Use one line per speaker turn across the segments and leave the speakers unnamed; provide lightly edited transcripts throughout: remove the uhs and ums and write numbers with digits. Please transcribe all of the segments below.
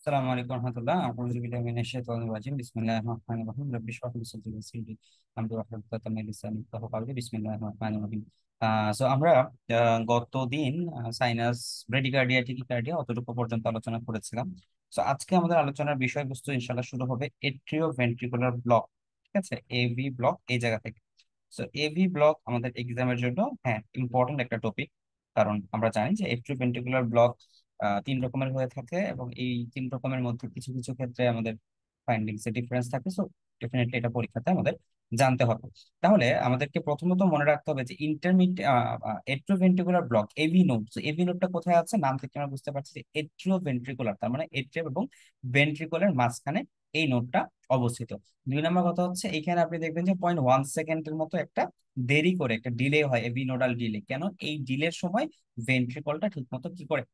আসসালামু আলাইকুম রহমতুল্লাহ। আউযু বিল্লাহি মিনাশ শাইতানির রাজিম। বিসমিল্লাহির রহমানির রহিম। রাব্বি ইশরাহ লি সাদরি ওয়া ইয়াসসির লি আমরি ওয়াহলুল উকদাতাম মিন লিসানি ইয়াফকাহু কাওলি। বিসমিল্লাহির রহমানির রহিম। আমরা গতদিন সাইনাস, ব্রেডিকার্ডিয়া, টিকিকার্ডিয়া অতটুকু পর্যন্ত আলোচনা করেছিলাম। আজকে আমাদের আলোচনার বিষয়বস্তু ইনশাআল্লাহ শুরু হবে এট্রিও ভেন্ট্রিকুলার ব্লক। ঠিক আছে, এভি ব্লক এই জায়গা থেকে। এভি ব্লক আমাদের এক্সামের জন্য হ্যাঁ ইম্পর্টেন্ট একটা টপিক। কারণ আমরা জানি যে এট্রিও ভেন্ট্রিকুলার ব্লক তিন রকমের হয়ে থাকে, এবং এই তিন রকমের মধ্যে কিছু কিছু ক্ষেত্রে আমাদের ফাইন্ডিংস এ ডিফারেন্স থাকে। ডেফিনেটলি এটা পরীক্ষাতে আমাদের জানতে হবে। তাহলে আমাদেরকে প্রথমত মনে রাখতে হবে যে intermediate atrioventricular block AV node. AV নোডটা কোথায় আছে, নাম থেকে আমরা বুঝতে পারছি যে এট্রিওভেন্ট্রিকুলার, তার মানে এট্রিয়াম এবং ভেন্ট্রিকুলার মাঝখানে এই নোডটা অবস্থিত। দুই নম্বর কথা হচ্ছে এইখানে আপনি দেখবেন যে 0.1 সেকেন্ডের মতো একটা দেরি করে একটা ডিলে হয়, এভি নোডাল ডিলে। কেন? এই ডিলের সময় ভেন্ট্রিকলটা ঠিক মতো কি করে,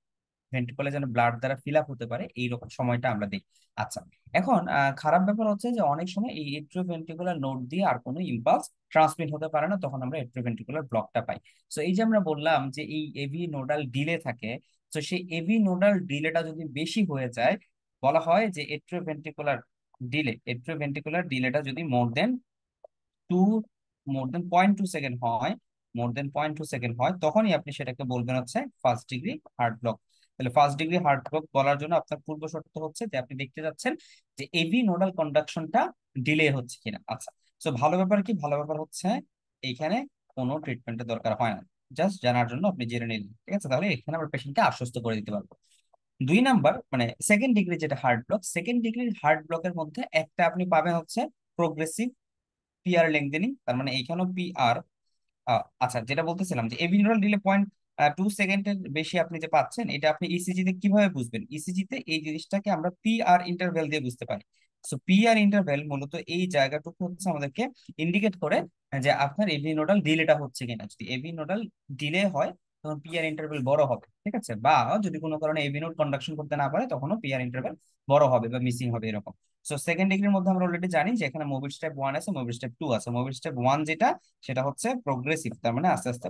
ভেন্ট্রিকলে যেন ব্লাড দ্বারা ফিল আপ হতে পারে, এইরকম সময়টা আমরা দিই। আচ্ছা, এখন খারাপ ব্যাপার হচ্ছে যে অনেক সময় এই এট্রিওভেন্ট্রিকুলার নোড দিয়ে আর কোনো ইম্পালস ট্রান্সমিট হতে পারে না, তখন আমরা এট্রিওভেন্ট্রিকুলার ব্লকটা পাই। এই যে আমরা বললাম যে এই এভি নোডাল ডিলে থাকে, সেই এভি নোডাল ডিলেটা যদি বেশি হয়ে যায়, বলা হয় যে এট্রিওভেন্ট্রিকুলার ডিলেটা যদি টু মোর দেন 0.2 সেকেন্ড হয়, মোর দেন 0.2 সেকেন্ড হয়, তখনই আপনি সেটাকে বলবেন হচ্ছে ফার্স্ট ডিগ্রি হার্ট ব্লক। তাহলে ফার্স্ট ডিগ্রি হার্ট ব্লক বলার জন্য আপনার পূর্ব শর্ত হচ্ছে যে আপনি দেখতে যাচ্ছেন যে এভি নোডাল কন্ডাকশনটা ডিলে হচ্ছে কিনা। আচ্ছা, ভালো ব্যাপার কি, ভালো ব্যাপার হচ্ছে এইখানে কোনো ট্রিটমেন্টের দরকার হয় না, জাস্ট জানার জন্য আপনি জেনে নিলেন। ঠিক আছে, তাহলে এখানে আমরা পেশেন্টকে আশ্বস্ত করে দিতে পারবো। দুই নাম্বার মানে সেকেন্ড ডিগ্রি যেটা heart block, second degree heart ব্লকের মধ্যে একটা আপনি পাবেন হচ্ছে প্রোগ্রেসিভ পিআর লেংথেনিং, তার মানে এইখানেও পিআর। আচ্ছা, যেটা বলতেছিলাম যে এভিনিউরাল ডিলে 0.2 সেকেন্ডের বেশি আপনি যে পাচ্ছেন, এটা আপনি ইসিজি তে কিভাবে বুঝবেন? ইসিজি তে এই জিনিসটাকে আমরা পিআর ইন্টারভ্যাল দিয়ে বুঝতে পারি। পিআর ইন্টারভ্যাল মূলত এই জায়গাটুকু হচ্ছে আমাদেরকে ইন্ডিকেট করে যে আপনার এভি নোডাল ডিলেটা হচ্ছে কিনা। যদি এভি নোডাল ডিলে হয় তখন পিআর ইন্টারভ্যাল বড় হবে। ঠিক আছে, বা যদি কোনো কারণে এভি নোড কন্ডাকশন করতে না পারে তখনও পিআর ইন্টারভ্যাল বড় হবে বা মিসিং হবে এরকম। সেকেন্ড ডিগ্রির মধ্যে আমরা অলরেডি জানি যে এখানে মোবিল স্টেপ 1 আছে, মোবিল স্টেপ 2 আছে। মোবিল স্টেপ 1 যেটা, সেটা হচ্ছে প্রোগ্রেসিভ, তার মানে আস্তে আস্তে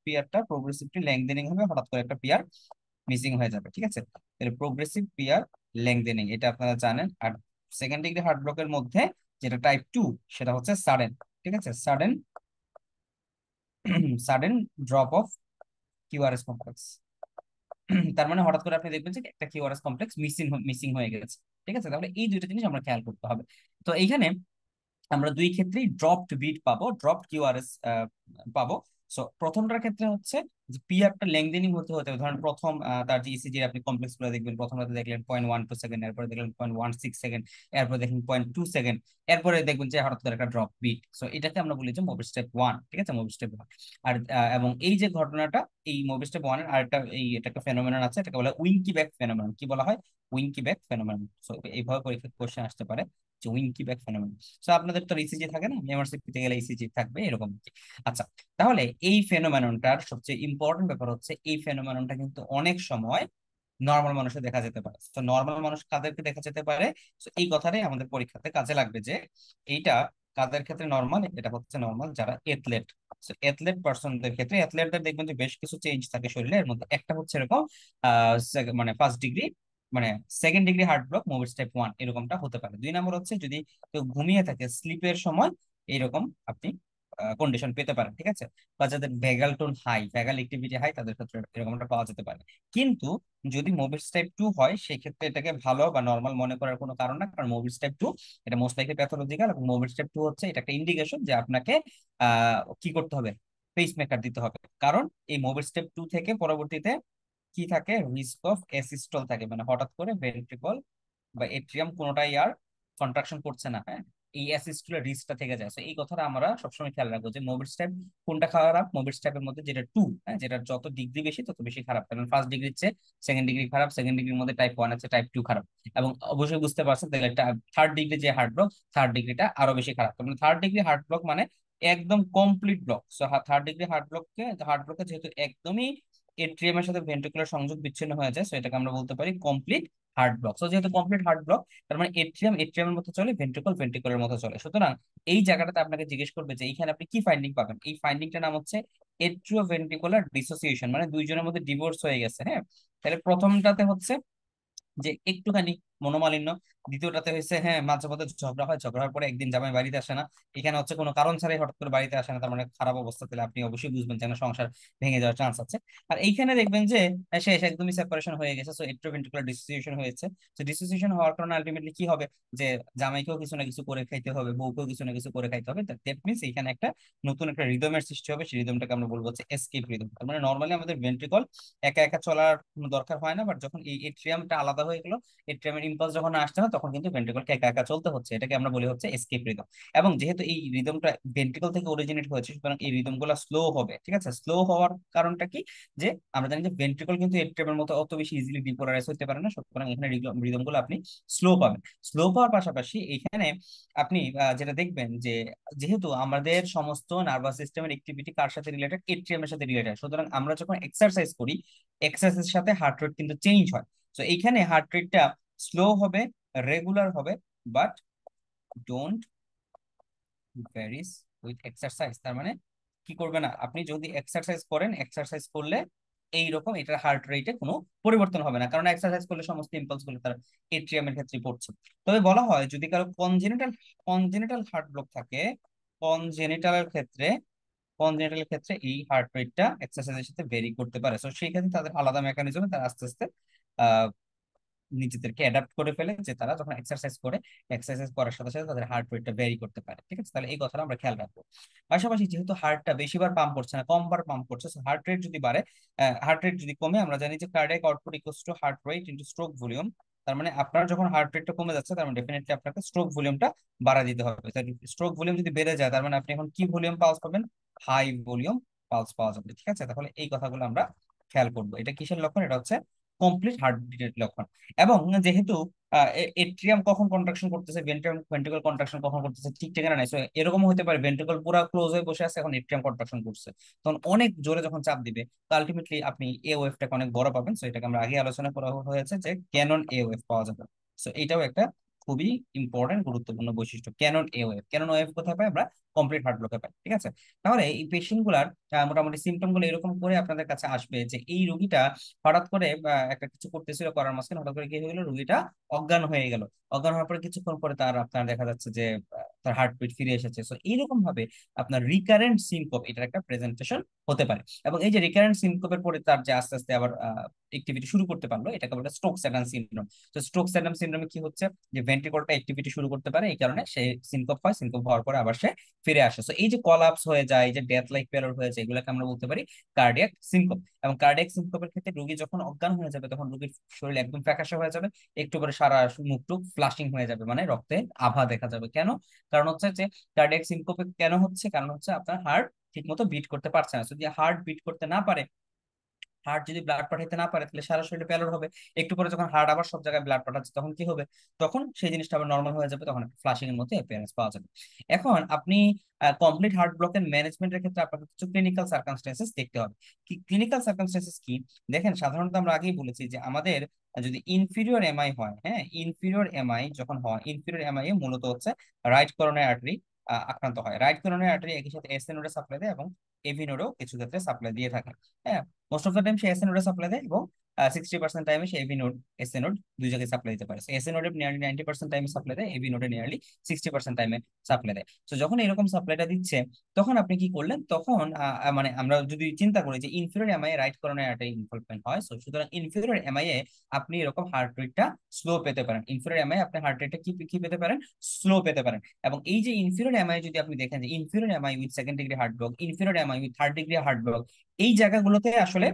পিয়ারটা প্রোগ্রেসিভলি লেংথেনিং হবে, হঠাৎ করে একটা পিয়ার মিসিং হয়ে যাবে। ঠিক আছে, তাহলে প্রোগ্রেসিভ পিয়ার লেংথেনিং এটা আপনারা জানেন। আর সেকেন্ড ডিগ্রি হার্ট ব্লকের মধ্যে যেটা টাইপ 2, সেটা হচ্ছে সাডেন। ঠিক আছে, sudden sudden drop of QRS complex. তার মানে হঠাৎ করে আপনি দেখবেন যে একটা কিউআরএস কমপ্লেক্স মিসিং মিসিং হয়ে গেছে। ঠিক আছে, তাহলে এই দুইটা জিনিস আমরা খেয়াল করতে হবে। এইখানে আমরা দুই ক্ষেত্রেই ড্রপড বিট পাবো, ড্রপড কিউআরএস পাবো। প্রথমটার ক্ষেত্রে হচ্ছে যে পিআরটা লেংথেনিং হতে হতে, ধরেন প্রথম তার যে ইসিজি আপনি কমপ্লেক্স গুলো দেখবেন, প্রথমটাতে দেখলেন 0.12 সেকেন্ড, এরপরে দেখলেন 0.16 সেকেন্ড, এরপরে দেখলেন 0.2 সেকেন্ড, এরপরে দেখবেন যে হঠাৎ করে একটা ড্রপ বিট। এটাকে আমরা বলি যে মোবিল স্টেপ 1। ঠিক আছে, মোবিল স্টেপ 1। আর এবং এই যে ঘটনাটা, এই মোবিল স্টেপ 1 এর আরেকটা এটা একটা ফেনোমেনন আছে, এটাকে বলা হয় উইঙ্কি ব্যাক ফেনোমেনন। কি বলা হয়? উইঙ্কি ব্যাক ফেনোমেনন। এইভাবে পরীক্ষায় কোশ্চেন আসতে পারে যে উইঙ্কি ব্যাক ফেনোমেনন। আপনাদের তো ইসিজি থাকে না, এমআরসিপিতে গেলে ইসিজি থাকবে এরকম আর কি। আচ্ছা, তাহলে এই ফেনোমেননটার সবচেয়ে ইম্পর্টেন্ট ব্যাপার হচ্ছে এই ফেনোমেননটা কিন্তু অনেক সময় নর্মাল মানুষে দেখা যেতে পারে। নর্মাল মানুষ কাদেরকে দেখা যেতে পারে? এই কথাটাই আমাদের পরীক্ষাতে কাজে লাগবে যে এইটা কাদের ক্ষেত্রে নর্মাল। এটা হচ্ছে নর্মাল যারা এথলেট। এথলেট পার্সনদের ক্ষেত্রে, এথলেটদের দেখবেন যে বেশ কিছু চেঞ্জ থাকে শরীরে, এর মধ্যে একটা হচ্ছে এরকম মানে ফার্স্ট ডিগ্রি মানে second degree heart block Mobil step 1 এরকমটা হতে পারে। দুই নম্বর হচ্ছে যদি কেউ ঘুমিয়ে থাকে, স্লিপের সময় এইরকম আপনি কন্ডিশন পেতে পারেন। ঠিক আছে, বা যাদের ভ্যাগাল টোন হাই, ভ্যাগাল অ্যাক্টিভিটি হাই, তাদের ক্ষেত্রে এরকমটা পাওয়া যেতে পারে। কিন্তু যদি মোবিলস টাইপ 2 হয়, সেই ক্ষেত্রে এটাকে ভালো বা নর্মাল মনে করার কোনো কারণ না, কারণ মোবিলস টাইপ 2 এটা মোস্ট লাইকলি প্যাথোলজিক্যাল, এবং মোবিলস টাইপ 2 হচ্ছে এটা একটা ইন্ডিকেশন যে আপনাকে কি করতে হবে, পেস মেকার দিতে হবে। কারণ এই মোবিলস টাইপ 2 থেকে পরবর্তীতে কি থাকে, রিস্ক অফ অ্যাসিস্টল থাকে, মানে হঠাৎ করে ভেন্ট্রিকল বা এট্রিয়াম কোনোটাই আর কন্ট্রাকশন করছে না। হ্যাঁ, এই অ্যাসিস্টুলার রিস্কটা থেকে যায়। এই কথাটা আমরা সবসময় খেয়াল রাখবো যে মোবিল স্টেপ কোনটা খারাপ, মোবিল স্টেপের মধ্যে যেটা 2, হ্যাঁ, যেটার যত ডিগ্রি বেশি তত বেশি খারাপ। কারণ ফার্স্ট ডিগ্রির চেয়ে সেকেন্ড ডিগ্রি খারাপ, সেকেন্ড ডিগ্রির মধ্যে টাইপ 1 আছে, টাইপ 2 খারাপ। এবং অবশ্যই বুঝতে পারছেন তাহলে থার্ড ডিগ্রি যে হার্ট ব্লক, থার্ড ডিগ্রিটা আরো বেশি খারাপ। মানে থার্ড ডিগ্রি হার্ট ব্লক মানে একদম complete block. Third degree heart ব্লকে যেহেতু একদমই এট্রিয়াম এর সাথে ভেন্ট্রিকুলার সংযোগ বিচ্ছিন্ন হয়ে যায়, এটাকে আমরা বলতে পারি কমপ্লিট হার্ট ব্লক। যেহেতু কমপ্লিট হার্ট ব্লক, তার মানে এট্রিয়ামের মতো চলে, ভেন্ট্রিকলের মতো চলে। সুতরাং এই জায়গাটাতে আপনাকে জিজ্ঞেস করবে যে এইখানে আপনি কি ফাইন্ডিং পাবেন। এই ফাইন্ডিংটার নাম হচ্ছে এট্রিওভেন্ট্রিকুলার ডিসোসিয়েশন, মানে দুইজনের মধ্যে ডিভোর্স হয়ে গেছে। হ্যাঁ, তাহলে প্রথমটাতে হচ্ছে যে একটুখানি মনোমালিন্য। দ্বিতীয়টাতে হয়েছে হ্যাঁ মাঝে মধ্যে ঝগড়া হয়, ঝগড়ার পরে একদিন জামাই বাড়িতে আসে না। এখানে হচ্ছে কোনো কারণ ছাড়াই হঠাৎ করে বাড়িতে আসে না, তার মানে খারাপ অবস্থা, তাহলে আপনি অবশ্যই বুঝবেন যে না, সংসার ভেঙে যাওয়ার চান্স আছে। আর এইখানে দেখবেন যে শেষ একদমই সেপারেশন হয়ে গেছে, সো এট্রোভেন্ট্রিকুলার ডিসোসিয়েশন হয়েছে। তো ডিসোসিয়েশন হওয়ার কারণে আলটিমেটলি কি হবে, যে জামাইকেও কিছু না কিছু করে খাইতে হবে, বউকেও কিছু না কিছু করে খাইতে হবে। দ্যাট মিনস এখানে একটা নতুন একটা রিদমের সৃষ্টি হবে, সেই রিদমটাকে আমরা বলবো হচ্ছে এসকেপ রিদম। তার মানে নর্মালি আমাদের ভেন্ট্রিকল একা একা চলার কোনো দরকার হয় না, বাট যখন এই এট্রিয়ামটা আলাদা হয়ে গেল, এট্রিয়ামের ইম্পালস যখন আসছে না, তখন কিন্তু ভেন্ট্রিকলকে একা একা চলতে হচ্ছে, এটাকে আমরা বলি হচ্ছে এসকেপ রিদম। এবং যেহেতু এই রিদমটা ভেন্ট্রিকল থেকে অরিজিনেট হয়েছে, সুতরাং এই রিদম গুলো স্লো হবে। ঠিক আছে, স্লো হওয়ার কারণটা কি, যে আমরা জানি যে ভেন্ট্রিকল কিন্তু এট্রিয়ামের মতো অত বেশি ইজিলি ডিপোলারাইজ হতে পারে না, সুতরাং এখানে রিদম গুলো আপনি স্লো পাবেন। স্লো পাওয়ার পাশাপাশি এখানে আপনি যেটা দেখবেন যে যেহেতু আমাদের সমস্ত নার্ভাস সিস্টেমের অ্যাক্টিভিটি কার সাথে রিলেটেড, এট্রিয়ামের সাথে রিলেটেড, সুতরাং আমরা যখন এক্সারসাইজ করি, এক্সারসাইজের সাথে হার্ট রেট কিন্তু চেঞ্জ হয়। তো এইখানে হার্ট রেটটা স্লো হবে, রেগুলার হবে, but don't varies with exercise. তার মানে কি করবে না, আপনি যদি এক্সারসাইজ করেন, এক্সারসাইজ করলে এইরকম এটার হার্ট রেটে কোনো পরিবর্তন হবে না, কারণ এক্সারসাইজ করলে সমস্ত ইম্পালস গুলো তার এট্রিয়ামের ক্ষেত্রে পড়ছে। তবে বলা হয় যদি কারো কনজেনিটাল কনজেনিটাল হার্ট ব্লক থাকে, কনজেনিটালের ক্ষেত্রে কনজেনিটালের ক্ষেত্রে এই হার্ট রেটটা এক্সারসাইজের সাথে ভেরি করতে পারে। তো সেই ক্ষেত্রে তাদের আলাদা মেকানিজমে তারা আস্তে আস্তে নিজেদেরকে অ্যাডাপ্ট করে ফেলে, যে তারা যখন এক্সারসাইজ করে, এক্সারসাইজ করার সাথে সাথে তাদের হার্ট রেটটা ভ্যারি করতে পারে। ঠিক আছে, তাহলে এই কথাটা আমরা খেয়াল রাখবো। পাশাপাশি যেহেতু হার্টটা বেশিবার পাম্প করছে না, কম বার পাম্প করছে, হার্ট রেট যদি বাড়ে, হার্ট রেট যদি কমে, আমরা জানি যে cardiac output equals to heart rate into stroke volume. তার মানে আপনার যখন হার্ট রেটটা কমে যাচ্ছে, তার মানে ডেফিনেটলি আপনাকে স্ট্রোক ভলিউমটা বাড়া দিতে হবে। স্ট্রোক ভলিউম যদি বেড়ে যায়, তার মানে আপনি এখন কি ভলিউম পালস পাবেন, হাই ভলিউম পালস পাওয়া যাবে। ঠিক আছে, তাহলে এই কথাগুলো আমরা খেয়াল করবো। এটা কিসের লক্ষণ, এটা হচ্ছে কমপ্লিট হার্ট বিটের লক্ষণ। এবং যেহেতু এট্রিয়াম কখন কন্ট্রাকশন করতেছে, ভেন্ট্রিকল কন্ট্রাকশন কখন করতেছে ঠিক ঠিকানা নাই, so এরকম হতে পারে ভেন্ট্রিকল পুরো ক্লোজ হয়ে বসে আছে, এখন এট্রিয়াম কন্ট্রাকশন করছে, তখন অনেক জোরে যখন চাপ দিবে, তো আলটিমেটলি আপনি এ ওয়েভটাকে অনেক বড় পাবেন। সো এটাকে আমরা আগে আলোচনা করা হয়েছে যে ক্যানন এ ওয়েভ পাওয়া যাবে। সো এটাও একটা খুবই ইম্পর্টেন্ট গুরুত্বপূর্ণ বৈশিষ্ট্য, cannon a wave. Cannon wave কোথায় পাই আমরা, কমপ্লিট হার্ট ব্লকে পাই। ঠিক আছে, তাহলে এই পেশেন্ট গুলার মোটামুটি সিমটম গুলো এরকম করে আপনাদের কাছে আসবে, যে এই রোগীটা হঠাৎ করে একটা কিছু করতেছিল, করার মাঝখানে হঠাৎ করে কি হয়ে গেল, রোগীটা অজ্ঞান হয়ে গেল। অজ্ঞান হওয়ার পরে কিছুক্ষণ পরে তার আপনার দেখা যাচ্ছে যে তার হার্টবিট ফিরে এসেছে। সো এইরকম ভাবে আপনার রিকারেন্ট সিনকোপ এটার একটা প্রেজেন্টেশন হতে পারে। এবং এই যে রিকারেন্ট সিনকোপের পরে তার যে আস্তে আস্তে আবার অ্যাক্টিভিটি শুরু করতে পারলো, এটাকে বলে স্ট্রোক স্যাডান সিনড্রোম। তো স্ট্রোক স্যাডান সিনড্রোমে কি হচ্ছে, যে ভেন্ট্রিকলটা অ্যাক্টিভিটি শুরু করতে পারে, এই কারণে সে সিনকোপ হয়, সিনকোপ হওয়ার পরে আবার সে ফিরে আসে। তো এই যে কলাপস হয়ে যায়, এই যে ডেথ লাইক পেরোর হয়ে যায়, এগুলোকে আমরা বলতে পারি কার্ডিয়াক সিনকোপ। এবং কার্ডিয়াক সিনকোপের ক্ষেত্রে রোগী যখন অজ্ঞান হয়ে যাবে, তখন রোগীর শরীর একদম ফ্যাকাশে হয়ে যাবে, একটু পরে সারা মুখ টুক ফ্লাশিং হয়ে যাবে, মানে রক্তে আভা দেখা যাবে। কেন, কারণ হচ্ছে যে কার্ডিয়াক সিনকোপে কেন হচ্ছে, কারণ হচ্ছে আপনার হার্ট ঠিক মতো বিট করতে পারছে না। যদি হার্ট বিট করতে না পারে, হার্ট যদি ব্লাড পাঠাইতে না পারে, তাহলে সারা শরীরে প্যালোর হবে। একটু পরে যখন হার্ট আবার সব জায়গায় ব্লাড পাঠাচ্ছে, তখন কি হবে, তখন সেই জিনিসটা আবার নর্মাল হয়ে যাবে, তখন ফ্লাশিং এর মতো অ্যাপিয়ারেন্স পাওয়া যাবে। এখন আপনি কমপ্লিট হার্ট ব্লকের ম্যানেজমেন্টের ক্ষেত্রে আপনাকে কিছু ক্লিনিক্যাল সার্কামস্টেন্সেস দেখতে হবে। কি ক্লিনিক্যাল সার্কামস্টেন্সেস কি, দেখেন সাধারণত আমরা আগেই বলেছি যে আমাদের যদি ইনফিরিয়র এমআই হয়, হ্যাঁ ইনফিরিয়র এমআই যখন হয়, ইনফিরিয়র এমআই এ মূলত হচ্ছে রাইট করোনারি আর্টারি আক্রান্ত হয়। রাইট করোনারি আর্টারি একই সাথে এসএ নোডে সাপ্লাই দেয় এবং এভি নোডেও কিছু ক্ষেত্রে সাপ্লাই দিয়ে থাকে। হ্যাঁ, most of the time say SA নোডে সাপ্লাই দেয়, এবং 60% টাইমে সে এভি নোড এসএ নোড দুই জায়গায় সাপ্লাই দিতে পারে। এসএ নোডে নিয়ারলি 90% টাইমে সাপ্লাই দেয়, এভি নোডে নিয়ারলি 60% টাইমে সাপ্লাই দেয়। তো যখন এরকম সাপ্লাইটা দিচ্ছে, তখন আপনি কি করলেন, তখন মানে আমরা যদি চিন্তা করি যে inferior MI right coronary artery involvement হয়, সো সুতরাং ইনফিরিয়র এমআই এ আপনি এরকম হার্ট রেটটা স্লো পেতে পারেন। ইনফিরিয়র এমআই আপনি হার্ট রেটটা কি কি পেতে পারেন, স্লো পেতে পারেন। এবং এই যে ইনফিরিয়র এমআই যদি আপনি দেখেন, যে inferior MI with second degree heart block, inferior MI with third degree heart block, এই জায়গাগুলোতে আসলে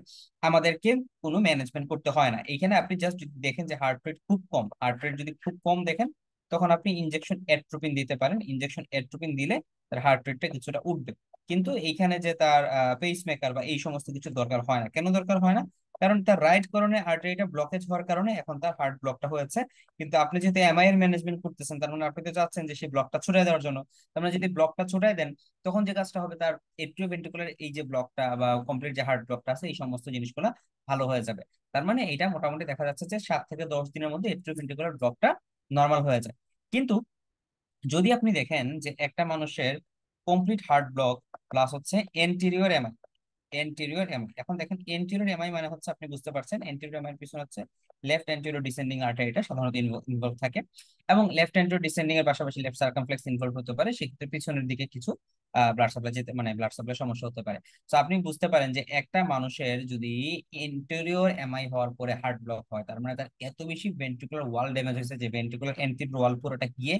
আমাদেরকে কোনো ম্যানেজমেন্ট করতে হয় না। এখানে আপনি জাস্ট যদি দেখেন যে হার্ট রেট খুব কম, হার্ট রেট যদি খুব কম দেখেন, তখন আপনি ইনজেকশন এট্রোপিন দিতে পারেন। ইনজেকশন এট্রোপিন দিলে তার হার্ট রেটটা কিছুটা উঠবে। কিন্তু এইখানে যে তার পেস মেকার বা এই সমস্ত কিছু দরকার হয় না। কেন দরকার হয় না, কারণ তার রাইট করোনারি আর্টারিটা ব্লকেজ হওয়ার কারণে এখন তার হার্ট ব্লকটা হয়েছে। কিন্তু আপনি যেহেতু এমআই এর ম্যানেজমেন্ট করতেছেন, তার মানে আপনি তো চাচ্ছেন যে সেই ব্লকটা ছুটাই দেওয়ার জন্য। তার মানে যদি ব্লকটা ছুটাই দেন, তখন যে কাজটা হবে, তার এট্রিওভেন্ট্রিকুলার এই যে ব্লকটা বা কমপ্লিট যে হার্ট ব্লকটা আছে, এই সমস্ত জিনিসগুলো ভালো হয়ে যাবে। তার মানে এটা মোটামুটি দেখা যাচ্ছে যে 7 থেকে 10 দিনের মধ্যে এট্রিওভেন্ট্রিকুলার ব্লকটা নর্মাল হয়ে যায়। কিন্তু যদি আপনি দেখেন যে একটা মানুষের কমপ্লিট হার্ট ব্লক প্লাস হচ্ছে এন্টেরিয়র এমআই, এন্টেরিয়র এমআই। এখন দেখেন এন্টেরিয়র এমআই মানে হচ্ছে, আপনি বুঝতে পারছেন এন্টেরিয়র এমআই এর পিছনে হচ্ছে লেফট এন্টেরিয়র ডিসেন্ডিং আর্টারিটা সাধারণত ইনভলভ থাকে, এবং লেফট এন্টেরিয়র ডিসেন্ডিং এর পাশাপাশি লেফট সার্কামফ্লেক্স ইনভলভ হতে পারে, সেক্ষেত্রে পিছনের দিকে কিছু ব্লাড সাপ্লাই যেতে, মানে ব্লাড সাপ্লাই সমস্যা হতে পারে। তো আপনি বুঝতে পারেন যে একটা মানুষের যদি এন্টেরিয়র এমআই হওয়ার পরে হার্ট ব্লক হয়, তার মানে তার এত বেশি ভেন্ট্রিকুলার ওয়াল ড্যামেজ হয়েছে যে ভেন্ট্রিকুলার এন্টিরিয়র ওয়াল পুরোটা গিয়ে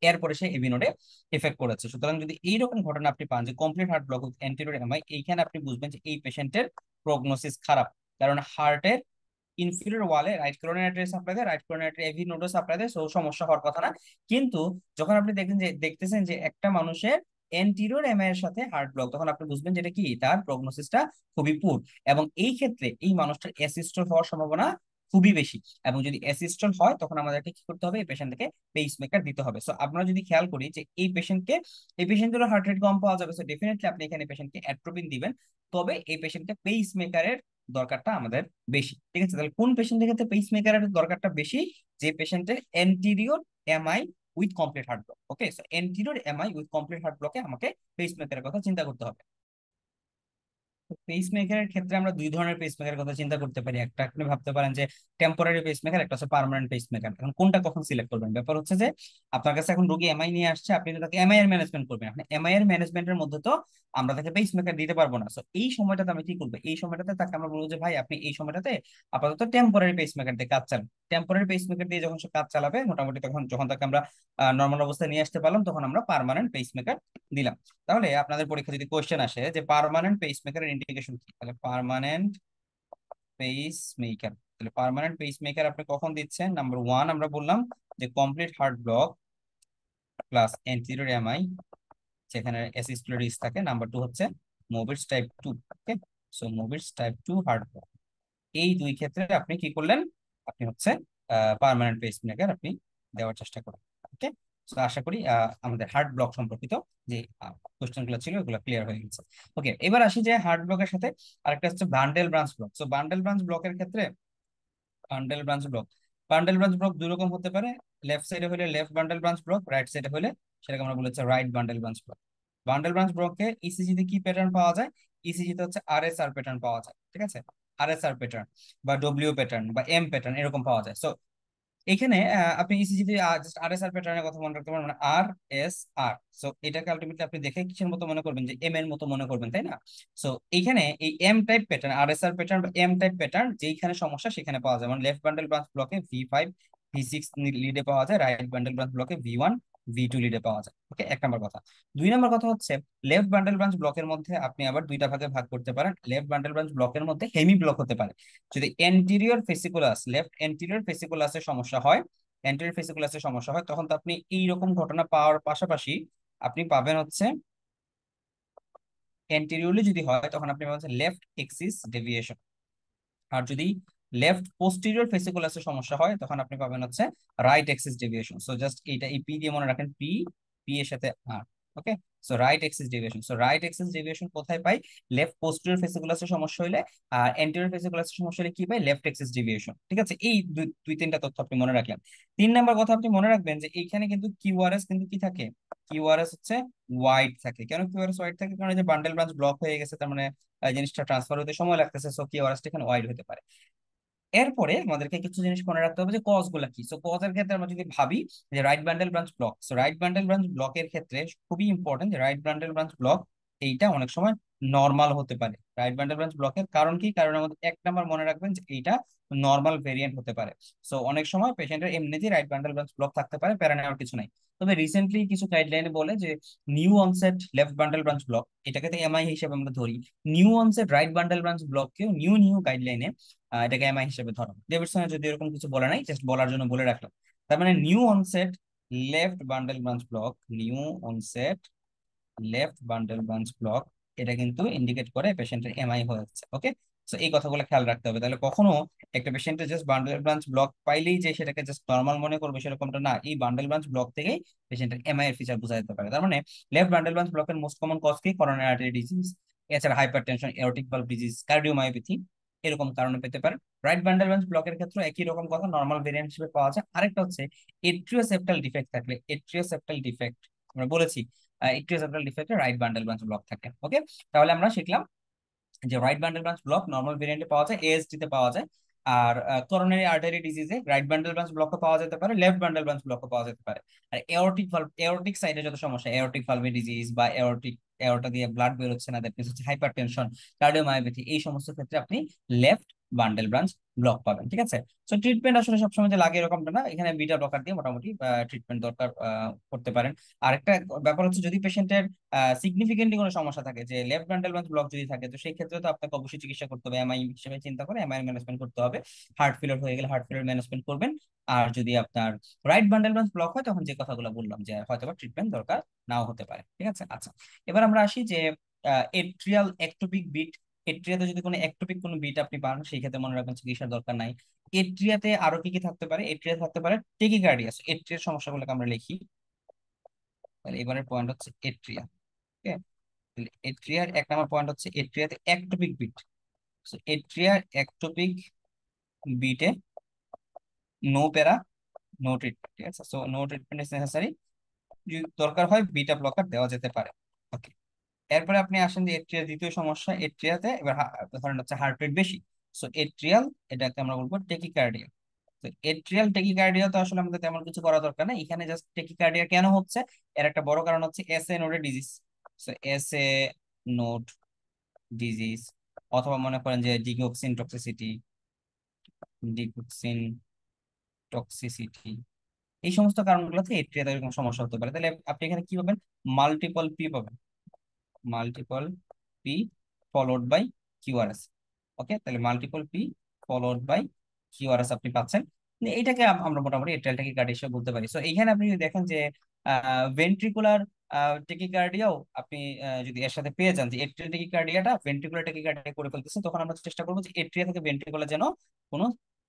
এরপরে সে এভি নোডে এফেক্ট করেছে। সুতরাং যদি এইরকম ঘটনা আপনি পান যে complete heart block with anterior MI, এইখানে আপনি বুঝবেন যে এই পেশেন্টের প্রগনোসিস খারাপ। কারণ হার্টের ইনফিরিয়র ওয়ালে রাইট করোনারি আর্টারি সাপ্লাই দেয়, রাইট করোনারি আর্টারি এভি নোডও সাপ্লাই দেয়, সো সমস্যা হওয়ার কথা না। কিন্তু যখন আপনি দেখতেছেন যে একটা মানুষের এন্টিরিয়র এমআই এর সাথে হার্ট ব্লক, তখন আপনি বুঝবেন যেটা কি, তার প্রগনোসিসটা খুবই পুর। এবং এই ক্ষেত্রে এই মানুষটার অ্যাসিস্টল হওয়ার সম্ভাবনা খুবই বেশি। এবং যদি অ্যাসিস্টল হয় তখন আমাদেরকে কি করতে হবে, এই পেশেন্টকে পেস মেকার দিতে হবে। সো আমরা যদি খেয়াল করি যে এই পেশেন্টেরও হার্ট রেট কম পাওয়া যাবে, সো ডেফিনেটলি আপনি এখানে পেশেন্টকে অ্যাট্রোপিন দিবেন। তবে এই পেশেন্টকে পেস মেকারের দরকারটা আমাদের বেশি। ঠিক আছে, তাহলে কোন পেশেন্টের ক্ষেত্রে পেস মেকারের দরকারটা বেশি? যে পেশেন্টের anterior MI with complete heart block. Okay, so anterior MI with complete heart ব্লকে আমাকে পেস মেকারের কথা চিন্তা করতে হবে। পেস মেকারের ক্ষেত্রে আমরা দুই ধরনের পেস মেকারের কথা চিন্তা করতে পারি। একটা আপনি ভাবতে পারেন যে টেম্পোরারি পেস মেকার, একটা হচ্ছে পার্মানেন্ট পেস মেকার। এখন কোনটা কখন সিলেক্ট করবেন? ব্যাপার হচ্ছে যে আপনার কাছে এখন রোগী এমআই নিয়ে আসছে, আপনি তো তাকে এমআই এর ম্যানেজমেন্ট করবেন। আপনি এমআই এর ম্যানেজমেন্টের মধ্যে তো আমরা তাকে পেস মেকার দিতে পারবো না। সো এই সময়টাতে আমি কি করবো, এই সময়টাতে তাকে আমরা বলবো যে ভাই আপনি এই সময়টাতে আপাতত টেম্পোরারি পেস মেকার দিয়ে কাজ চালান। টেম্পোরারি পেস মেকার দিয়ে যখন সে কাজ চালাবে মোটামুটি, তখন যখন তাকে আমরা নর্মাল অবস্থায় নিয়ে আসতে পারলাম, তখন আমরা পার্মানেন্ট পেস মেকার দিলাম। তাহলে আপনাদের পরীক্ষা যদি কোশ্চেন আসে যে পার্মানেন্ট পেস মেকারের ইন্ডিকেশন কি, তাহলে পার্মানেন্ট পেস মেকার, তাহলে পার্মানেন্ট পেস মেকার আপনি কখন দিচ্ছেন? নাম্বার ওয়ান আমরা বললাম যে complete heart block plus anterior MI, যেখানে অ্যাসিস্টোলিস থাকে। নাম্বার টু হচ্ছে মোবিটস টাইপ 2। ওকে, সো মোবিটস টাইপ 2 হার্ট ব্লক, এই দুই ক্ষেত্রে আপনি কি করলেন, আপনি হচ্ছে পার্মানেন্ট পেস মেকার আপনি দেওয়ার চেষ্টা করেন। ওকে, তো আশা করি আমাদের হার্ট ব্লক সম্পর্কিত যে কোশ্চেন গুলো ছিল ওগুলো ক্লিয়ার হয়ে গেছে। ওকে, এবার আসি যে হার্ট ব্লকের সাথে আরেকটা হচ্ছে bundle branch block. So bundle branch ব্লকের ক্ষেত্রে bundle branch block, bundle branch block দুই রকম হতে পারে। লেফট সাইডে হলে left bundle branch block, right সাইডে হলে সেটাকে আমরা বলেছি right bundle branch block. Bundle branch ব্লকে ইসিজি তে কি প্যাটার্ন পাওয়া যায়? ইসিজি তে হচ্ছে আরএসআর প্যাটার্ন পাওয়া যায়। ঠিক আছে, আরএসআর প্যাটার্ন বা ডব্লিউ প্যাটার্ন বা এম প্যাটার্ন এরকম পাওয়া যায়। সো এখানে আপনি ইসিজি তে জাস্ট আরএসআর প্যাটার্নের কথা মনে রাখতে পারেন, মানে আর এস আর। সো এটাকে আলটিমেটলি আপনি দেখে কিসের মতো মনে করবেন, যে এম এর মতো মনে করবেন, তাই না? সো এইখানে এই এম টাইপ প্যাটার্ন, আরএসআর প্যাটার্ন বা এম টাইপ প্যাটার্ন যেখানে সমস্যা সেখানে পাওয়া যায়। মানে লেফট বান্ডেল ব্রাঞ্চ ব্লকে V5 V6 লিডে পাওয়া যায়, রাইট বান্ডেল ব্রাঞ্চ ব্লকে V1 V2 লিডে পাওয়া যায়। ওকে, এক নম্বর কথা। দুই নম্বর কথা হচ্ছে লেফট বান্ডেল ব্রাঞ্চ ব্লকের মধ্যে আপনি আবার দুইটা ভাগে ভাগ করতে পারেন। লেফট বান্ডেল ব্রাঞ্চ ব্লকের মধ্যে হেমি ব্লক হতে পারে। যদি এন্টিরিয়র ফেসিকুলাস, লেফট এন্টিরিয়র ফেসিকুলাসের সমস্যা হয়, অ্যান্টেরিয়র ফেসিকুলাসের সমস্যা হয়, তখন তো আপনি এইরকম ঘটনা পাওয়ার পাশাপাশি আপনি পাবেন হচ্ছে অ্যান্টেরিয়রলি যদি হয় তখন আপনি পাবেন লেফট এক্সিস ডেভিয়েশন। আর যদি লেফট পোস্টেরিয়র ফেসিকুলাসের সমস্যা হয় তখন আপনি পাবেন হচ্ছে right axis deviation. So just এইটা এই পি দিয়ে মনে রাখেন, পি, পি এর সাথে আর। Okay, so right axis deviation. So right axis deviation কোথায় পাই? লেফট পোস্টেরিয়র ফেসিকুলাসের সমস্যা হলে। আর এন্টেরিয়র ফেসিকুলাসের সমস্যা হলে কি পাই? Left axis deviation. ঠিক আছে, এই দুই দুই তিনটা তথ্য আপনি মনে রাখলেন। তিন নাম্বার কথা আপনি মনে রাখবেন যে এইখানে কিন্তু কিউআরএস কিন্তু কি থাকে, কিউআরএস হচ্ছে ওয়াইড থাকে। কেন কিউআরএস ওয়াইড থাকে? কারণ এই যে বান্ডেল ব্রাঞ্চ ব্লক হয়ে গেছে, তার মানে জিনিসটা ট্রান্সফার হতে সময় লাগতেছে, সো কিউআরএস এখানে ওয়াইড হতে পারে। এরপরে আমাদেরকে কিছু জিনিস মনে রাখতে হবে যে কজ গুলা কি। সো কজ এর ক্ষেত্রে আমরা যদি ভাবি যে right bundle branch block, so right bundle branch ব্লকের ক্ষেত্রে খুবই ইম্পর্টেন্ট যে রাইট বান্ডেল ব্রাঞ্চ ব্লক এইটা অনেক সময় নর্মাল হতে পারে। রাইট বান্ডেল ব্রাঞ্চ ব্লকের কারণ কি? কারণ আমাদের এক নাম্বার মনে রাখবেন যে এইটা নর্মাল ভেরিয়েন্ট হতে পারে। সো অনেক সময় পেশেন্টের এমনিতেই রাইট বান্ডেল ব্রাঞ্চ ব্লক থাকতে পারে, প্যারা নেওয়ার কিছু নাই। তবে রিসেন্টলি কিছু গাইডলাইনে বলে যে new onset left bundle branch block, এটাকে তো এমআই হিসেবে আমরা ধরি, new onset right bundle branch ব্লককেও নিউ নিউ গাইডলাইনে এটাকে এমআই হিসেবে ধরা হয়। ডেভিডসনের যদি এরকম কিছু বলে নাই, জাস্ট বলার জন্য বলে রাখলাম। তার মানে new onset left bundle branch block, new onset left bundle branch block, এটা কিন্তু ইন্ডিকেট করে পেশেন্টের এমআই হয়েছে। ওকে, তো এই কথাগুলো খেয়াল রাখতে হবে। তাহলে কখনো একটা পেশেন্টের জাস্ট বান্ডেল ব্রাঞ্চ ব্লক পাইলেই যে সেটাকে জাস্ট নর্মাল মনে করবে সেরকমটা না। এই বান্ডেল ব্রাঞ্চ ব্লক থেকেই পেশেন্টের এমআই এর ফিচার বোঝা যেতে পারে। তার মানে লেফট বান্ডেল ব্রাঞ্চ ব্লকের মোস্ট কমন কজ কি? করোনারি আর্টারি ডিজিজ, এছাড়া hypertension, aortic valve disease, cardiomyopathy, এরকম কারণে পেতে পারে। রাইট বান্ডেল ব্রাঞ্চ ব্লকের ক্ষেত্রে একই রকম কথা, নর্মাল ভেরিয়েন্ট হিসেবে পাওয়া যায়। আরেকটা হচ্ছে এট্রিওসেপ্টাল ডিফেক্ট থাকলে, এট্রিওসেপ্টাল ডিফেক্ট আমরা বলেছি, ইট্রিওসেপ্টাল ডিফেক্টে রাইট বান্ডেল ব্রাঞ্চ ব্লক থাকে। ওকে, তাহলে আমরা শিখলাম যে right bundle branch block normal ভেরিয়েন্টে পাওয়া যায়, এএসডি তে পাওয়া যায়। আর করোনারি আর্টারি ডিজিজে রাইট বান্ডেল ব্রাঞ্চ ব্লকও পাওয়া যেতে পারে, লেফট বান্ডেল ব্রাঞ্চ ব্লকও পাওয়া যেতে পারে। আর এওরটিক ভালভ, এওরটিক সাইডে যত সমস্যা, এওরটিক ভালভে ডিজিজ বা এওরটিক, এওরটা দিয়ে ব্লাড বের হচ্ছে না, দ্যাট মিন্স হচ্ছে হাইপারটেনশন, কার্ডিওমায়োপ্যাথি, এই সমস্ত ক্ষেত্রে আপনি লেফট বান্ডেল ব্রাঞ্চ ব্লক পাবেন। ঠিক আছে। সো ট্রিটমেন্ট আসলে সবসময় যে লাগে এরকমটা না, এখানে বিটা ব্লকার দিয়ে মোটামুটি ট্রিটমেন্ট দরকার করতে পারেন। আরেকটা ব্যাপার হচ্ছে যদি পেশেন্টের সিগনিফিকেন্টলি কোনো সমস্যা থাকে, যে লেফট বান্ডেল ব্রাঞ্চ ব্লক যদি থাকে, তো সেই ক্ষেত্রে তো আপনাকে অবশ্যই চিকিৎসা করতে হবে, এমআই হিসেবে চিন্তা করে এমআই ম্যানেজমেন্ট করতে হবে। হার্ট ফেলিওর হয়ে গেলে হার্ট ফেলিওর ম্যানেজমেন্ট করবেন। আর যদি আপনার রাইট বান্ডেল ব্রাঞ্চ ব্লক হয়, তখন যে কথাগুলো বললাম যে হয়তো ট্রিটমেন্ট দরকার নাও হতে পারে। ঠিক আছে। আচ্ছা, এবার আমরা আসি যে এট্রিয়াল একটোপিক বিট। এট্রিয়াতে যদি কোনো একটোপিক কোনো বিট আপনি পান, সেই ক্ষেত্রে মনে রাখবেন চিকিৎসার দরকার নাই। এট্রিয়াতে আরো কি কি থাকতে পারে? এট্রিয়াতে থাকতে পারে টেকিকার্ডিয়া। এট্রিয়ার সমস্যাগুলোকে আমরা লিখি। তাহলে এবারের পয়েন্ট হচ্ছে এট্রিয়া। এট্রিয়ার 1 নম্বর পয়েন্ট হচ্ছে এট্রিয়াতে একটোপিক বিট। এট্রিয়ার একটোপিক বিটে নো প্যারা, নো ট্রিটমেন্ট। ঠিক আছে। So no treatment is necessary. যদি দরকার হয় বিটা ব্লকার দেওয়া যেতে পারে। ওকে। এরপরে আপনি আসেন যে এট্রিয়ার দ্বিতীয় সমস্যা, এট্রিয়াতে এবার ধরেন হচ্ছে হার্ট রেট বেশি। সো এট্রিয়াল, এটাকে আমরা বলবো টেকিকার্ডিয়া। তো এট্রিয়াল টেকিকার্ডিয়া তো আসলে আমাদের তেমন কিছু করা দরকার নেই এখানে, জাস্ট টেকিকার্ডিয়া কেন হচ্ছে এর একটা বড় কারণ হচ্ছে এসএ নোডের disease. So SA node disease, অথবা মনে করেন যে ডিগক্সিন টক্সিসিটি, ডিগক্সিন টক্সিসিটি, এই সমস্ত কারণগুলোতে এট্রিয়াতে এরকম সমস্যা হতে পারে। তাহলে আপনি এখানে কি পাবেন? মাল্টিপল পি পাবেন, multiple P followed by QRS. Okay, তাহলে multiple P followed by QRS আপনি পাচ্ছেন। এইটাকে আমরা মোটামুটি এট্রিয়ালটাকে কার্ড হিসেবে বলতে পারি। সো এইখানে আপনি যদি দেখেন যে ভেন্ট্রিকুলার টেকিকার্ডিয়াও আপনি যদি এর সাথে পেয়ে যান যে এট্রিয়াল টেকিকার্ডিয়াটা ভেন্ট্রিকুলার টেকিকার্ডিয়া করে ফেলতেছে, তখন আমরা চেষ্টা করবো যে এট্রিয়া থেকে ভেন্ট্রিকুলার যেন কোনো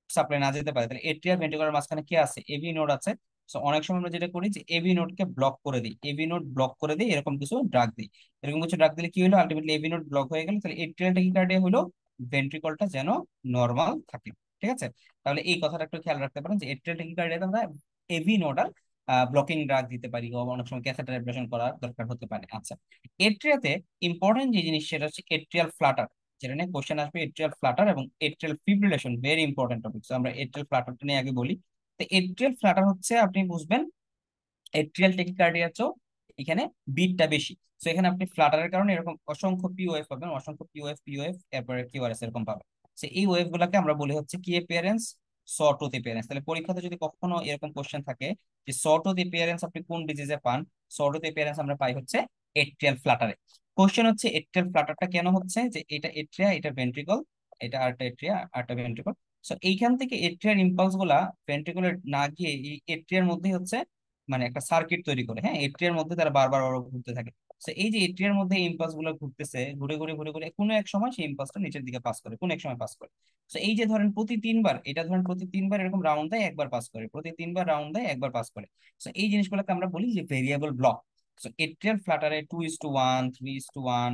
সাপ্লাই না যেতে পারে। তাহলে এট্রিয়া ভেন্ট্রিকুলার মাঝখানে কি আছে? এবি নোড আছে। সো অনেক সময় আমরা যেটা করি যে এবি নোডকে ব্লক করে দিই, এবি নোড ব্লক করে দিই, এরকম কিছু ড্রাগ দিই। এরকম কিছু ড্রাগ দিলে কি হলো, আলটিমেটলি এবি নোড ব্লক হয়ে গেল। তাহলে এট্রিয়াল টেকিকার্ডিয়া হলো ভেন্ট্রিকলটা যেন নর্মাল থাকে। ঠিক আছে। তাহলে এই কথাটা একটু খেয়াল রাখতে পারেন যে এট্রিয়াল টেকিকার্ডিয়াতে আমরা এভি নোডাল ব্লকিং ড্রাগ দিতে পারি, বা অনেক সময় ক্যাথেটার অ্যাব্লেশন করার দরকার হতে পারে। আচ্ছা, এট্রিয়াতে ইম্পর্টেন্ট যে জিনিস সেটা হচ্ছে এট্রিয়াল ফ্লাটার, যেটা নিয়ে কোশ্চেন আসবে। এট্রিয়াল ফ্লাটার এবং atrial fibrillation very important topic. আমরা এট্রিয়াল ফ্লাটারটা নিয়ে আগে বলি। তো এট্রিয়াল ফ্লাটার হচ্ছে আপনি বুঝবেন এট্রিয়াল টেকিকার্ডিয়ার চেয়েও এখানে বিটটা বেশি। তো এখানে আপনি ফ্লাটারের কারণে এরকম অসংখ্য পিওএফ পাবেন, অসংখ্য পিওএফ, এরপরে কিউআরএস এরকম পাবেন। তো এই ওয়েভ গুলাকে আমরা বলি হচ্ছে কি অ্যাপিয়ারেন্স, সটুথ অ্যাপিয়ারেন্স। তাহলে পরীক্ষাতে যদি কখনো এরকম কোশ্চেন থাকে যে সটুথ অ্যাপিয়ারেন্স আপনি কোন ডিজিজে পান, সটুথ অ্যাপিয়ারেন্স আমরা পাই হচ্ছে এট্রিয়াল ফ্লাটারে। কোশ্চেন হচ্ছে এট্রিয়াল ফ্লাটারটা কেন হচ্ছে, যে এটা এট্রিয়া, এটা ভেন্ট্রিকল, এটা আরেকটা এট্রিয়া, আরেকটা ভেন্ট্রিকল। সো এইখান থেকে এট্রিয়ার ইম্পালস গুলা ভেন্ট্রিকলে না গিয়ে এই এট্রিয়ার মধ্যে হচ্ছে মানে একটা সার্কিট তৈরি করে, হ্যাঁ, এট্রিয়ার মধ্যে তারা বারবার ঘুরতে থাকে। তো এই যে এট্রিয়ার মধ্যে ইম্পালস গুলো ঘুরতেছে, ঘুরে ঘুরে ঘুরে ঘুরে কোনো এক সময় সেই ইম্পালসটা নিচের দিকে পাস করে, কোনো এক সময় পাস করে। তো এই যে ধরেন প্রতি 3 বার, এটা ধরেন প্রতি 3 বার এরকম রাউন্ড দেয়, একবার পাস করে, প্রতি 3 বার রাউন্ড দেয়, একবার পাস করে। তো এই জিনিসগুলোকে আমরা বলি যে ভেরিয়েবল ব্লক। তো এট্রিয়াল ফ্লাটারে 2:1, 3:1,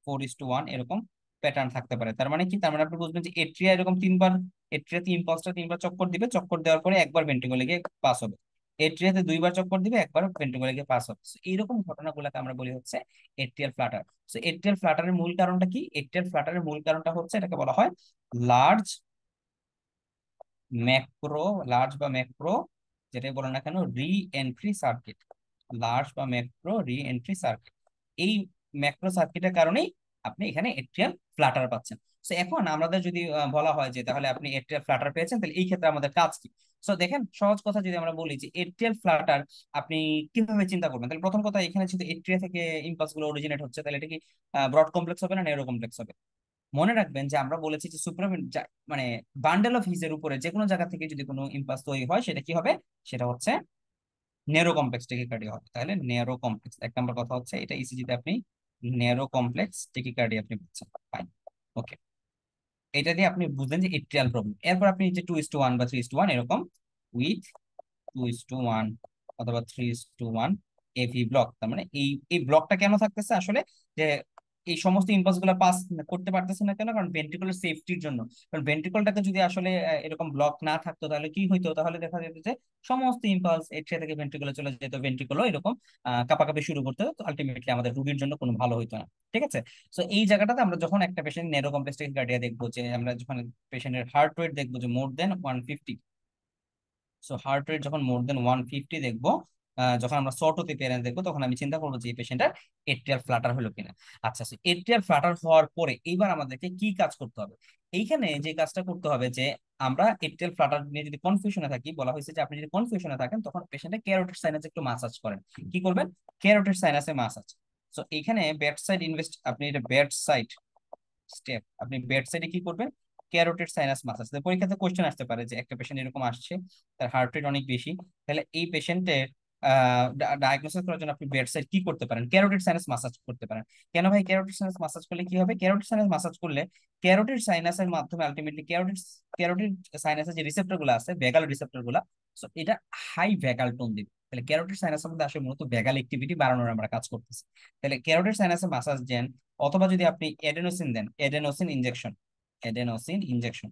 4:1 এরকম প্যাটার্ন থাকতে পারে। তার মানে কি? তার মানে আপনি বুঝবেন যে এট্রিয়া এরকম 3 বার, এট্রিয়াতে ইম্পালসটা 3 বার চক্কর দিবে, চক্কর দেওয়ার পরে একবার ভেন্ট্রিকলে গিয়ে পাস হবে। এট্রিয়াতে 2 বার চক্কর দিবে, একবার ভেন্ট্রিকলে গিয়ে পাস হবে। So, এইরকম ঘটনাগুলোকে আমরা বলি হচ্ছে এট্রিয়াল ফ্লাটার। তো এট্রিয়াল ফ্লাটারের মূল কারণটা কি? এট্রিয়াল ফ্লাটারের মূল কারণটা হচ্ছে এটাকে বলা হয় লার্জ ম্যাক্রো, লার্জ বা ম্যাক্রো, যেটাই বলেন না কেন, রি এন্ট্রি সার্কিট, লার্জ বা ম্যাক্রো রি এন্ট্রি সার্কিট। এই ম্যাক্রো সার্কিটের কারণেই আপনি এখানে এট্রিয়াল ফ্লাটার পাচ্ছেন। তো এখন আমাদের যদি বলা হয় যে তাহলে আপনি এট্রিয়াল ফ্লাটার পেয়েছেন, তাহলে এই ক্ষেত্রে আমাদের কাজ কি? তো দেখেন, সহজ কথা যদি আমরা বলি যে এট্রিয়াল ফ্লাটার আপনি কিভাবে চিন্তা করবেন, তাহলে প্রথম কথা, এখানে যদি এট্রিয়া থেকে ইম্পালস গুলো অরিজিনেট হচ্ছে, তাহলে এটা কি ব্রড কমপ্লেক্স হবে না নেরো কমপ্লেক্স হবে? মনে রাখবেন যে আমরা বলেছি যে মানে বান্ডেল অফ হিজের উপরে যে কোনো জায়গা থেকে যদি কোনো ইম্পালস তৈরি হয়, সেটা কি হবে? সেটা হচ্ছে নেরো কমপ্লেক্স টেকিকার্ডিয়া হবে। তাহলে নেরো কমপ্লেক্স 1 নম্বর কথা হচ্ছে এটা, ইসিজিতে আপনি নেরো কমপ্লেক্স টেকিকার্ডিয়া আপনি পাচ্ছেন। ফাইন। ওকে, এটা দিয়ে আপনি বুঝলেন যে এট্রিয়াল প্রবলেম। এরপর আপনি যে 2:1 বা 3:1 এরকম উইথ 2:1 অথবা 3:1 এভি ব্লক, তার মানে এই এই ব্লকটা কেন থাকতেছে আসলে, যে এই সমস্ত ইম্পালস গুলা পাস করতে পারতেছে না কেন? কারণ ভেন্ট্রিকুলার সেফটির জন্য। কারণ ভেন্ট্রিকলটাকে যদি আসলে এরকম ব্লক না থাকতো তাহলে কি হইতো? তাহলে দেখা যেত যে সমস্ত ইম্পালস এট্রিয়া থেকে ভেন্ট্রিকুলে চলে যেত, ভেন্ট্রিকুলও এরকম কাঁপাকাঁপি শুরু করতে হতো, আলটিমেটলি আমাদের রোগীর জন্য কোনো ভালো হইতো না। ঠিক আছে? তো এই জায়গাটাতে আমরা যখন একটা পেশেন্ট নেরো কমপ্লেক্স গার্ডিয়া দেখবো, যে আমরা যখন পেশেন্টের হার্ট রেট দেখবো যে মোর দেন 150, সো হার্ট রেট যখন মোর দেন 150 দেখবো, যখন আমরা সটোতে পেরেন্ট দেখবো, তখন আমি চিন্তা করবো যে এই পেশেন্টের এট্রিয়াল ফ্লাটার হলো কিনা। আচ্ছা, এট্রিয়াল ফ্লাটার হওয়ার পরে এইবার আমাদেরকে কি কাজ করতে হবে? এইখানে যে কাজটা করতে হবে যে আমরা এট্রিয়াল ফ্লাটার নিয়ে যদি কনফিউশনে থাকি, বলা হয়েছে যে আপনি যদি কনফিউশনে থাকেন তখন পেশেন্টের ক্যারোটিড সাইনাসে একটু মাসাজ করেন। কি করবেন? ক্যারোটিড সাইনাসে মাসাজ। সো এইখানে বেড সাইড ইনভেস্ট, আপনি এটা বেড সাইড স্টেপ, আপনি বেড সাইডে কি করবেন? Carotid sinus massage. পরীক্ষাতে কোশ্চেন আসতে পারে যে একটা পেশেন্ট এরকম আসছে, তার হার্ট রেট অনেক বেশি, তাহলে এই পেশেন্টের ডায়াগনোসিস করার জন্য আপনি বেড সাইড কি করতে পারেন? ক্যারোটিড সাইনাস মাসাজ করতে পারেন। কেন ভাই? ক্যারোটিড সাইনাস মাসাজ করলে কি হবে? ক্যারোটিড সাইনাস মাসাজ করলে ক্যারোটিড সাইনাসের মাধ্যমে আলটিমেটলি ক্যারোটিড ক্যারোটিড সাইনাসের যে রিসেপ্টর গুলো আছে, ভ্যাগাল রিসেপ্টর গুলা, সো এটা হাই ভ্যাগাল টোন দিবে। তাহলে ক্যারোটিড সাইনাসের মধ্যে আসলে মূলত ভ্যাগাল অ্যাক্টিভিটি বাড়ানোর আমরা কাজ করতেছি। তাহলে ক্যারোটিড সাইনাসের মাসাজ দেন, অথবা যদি আপনি এডেনোসিন দেন, এডেনোসিন ইনজেকশন, এডেনোসিন ইনজেকশন।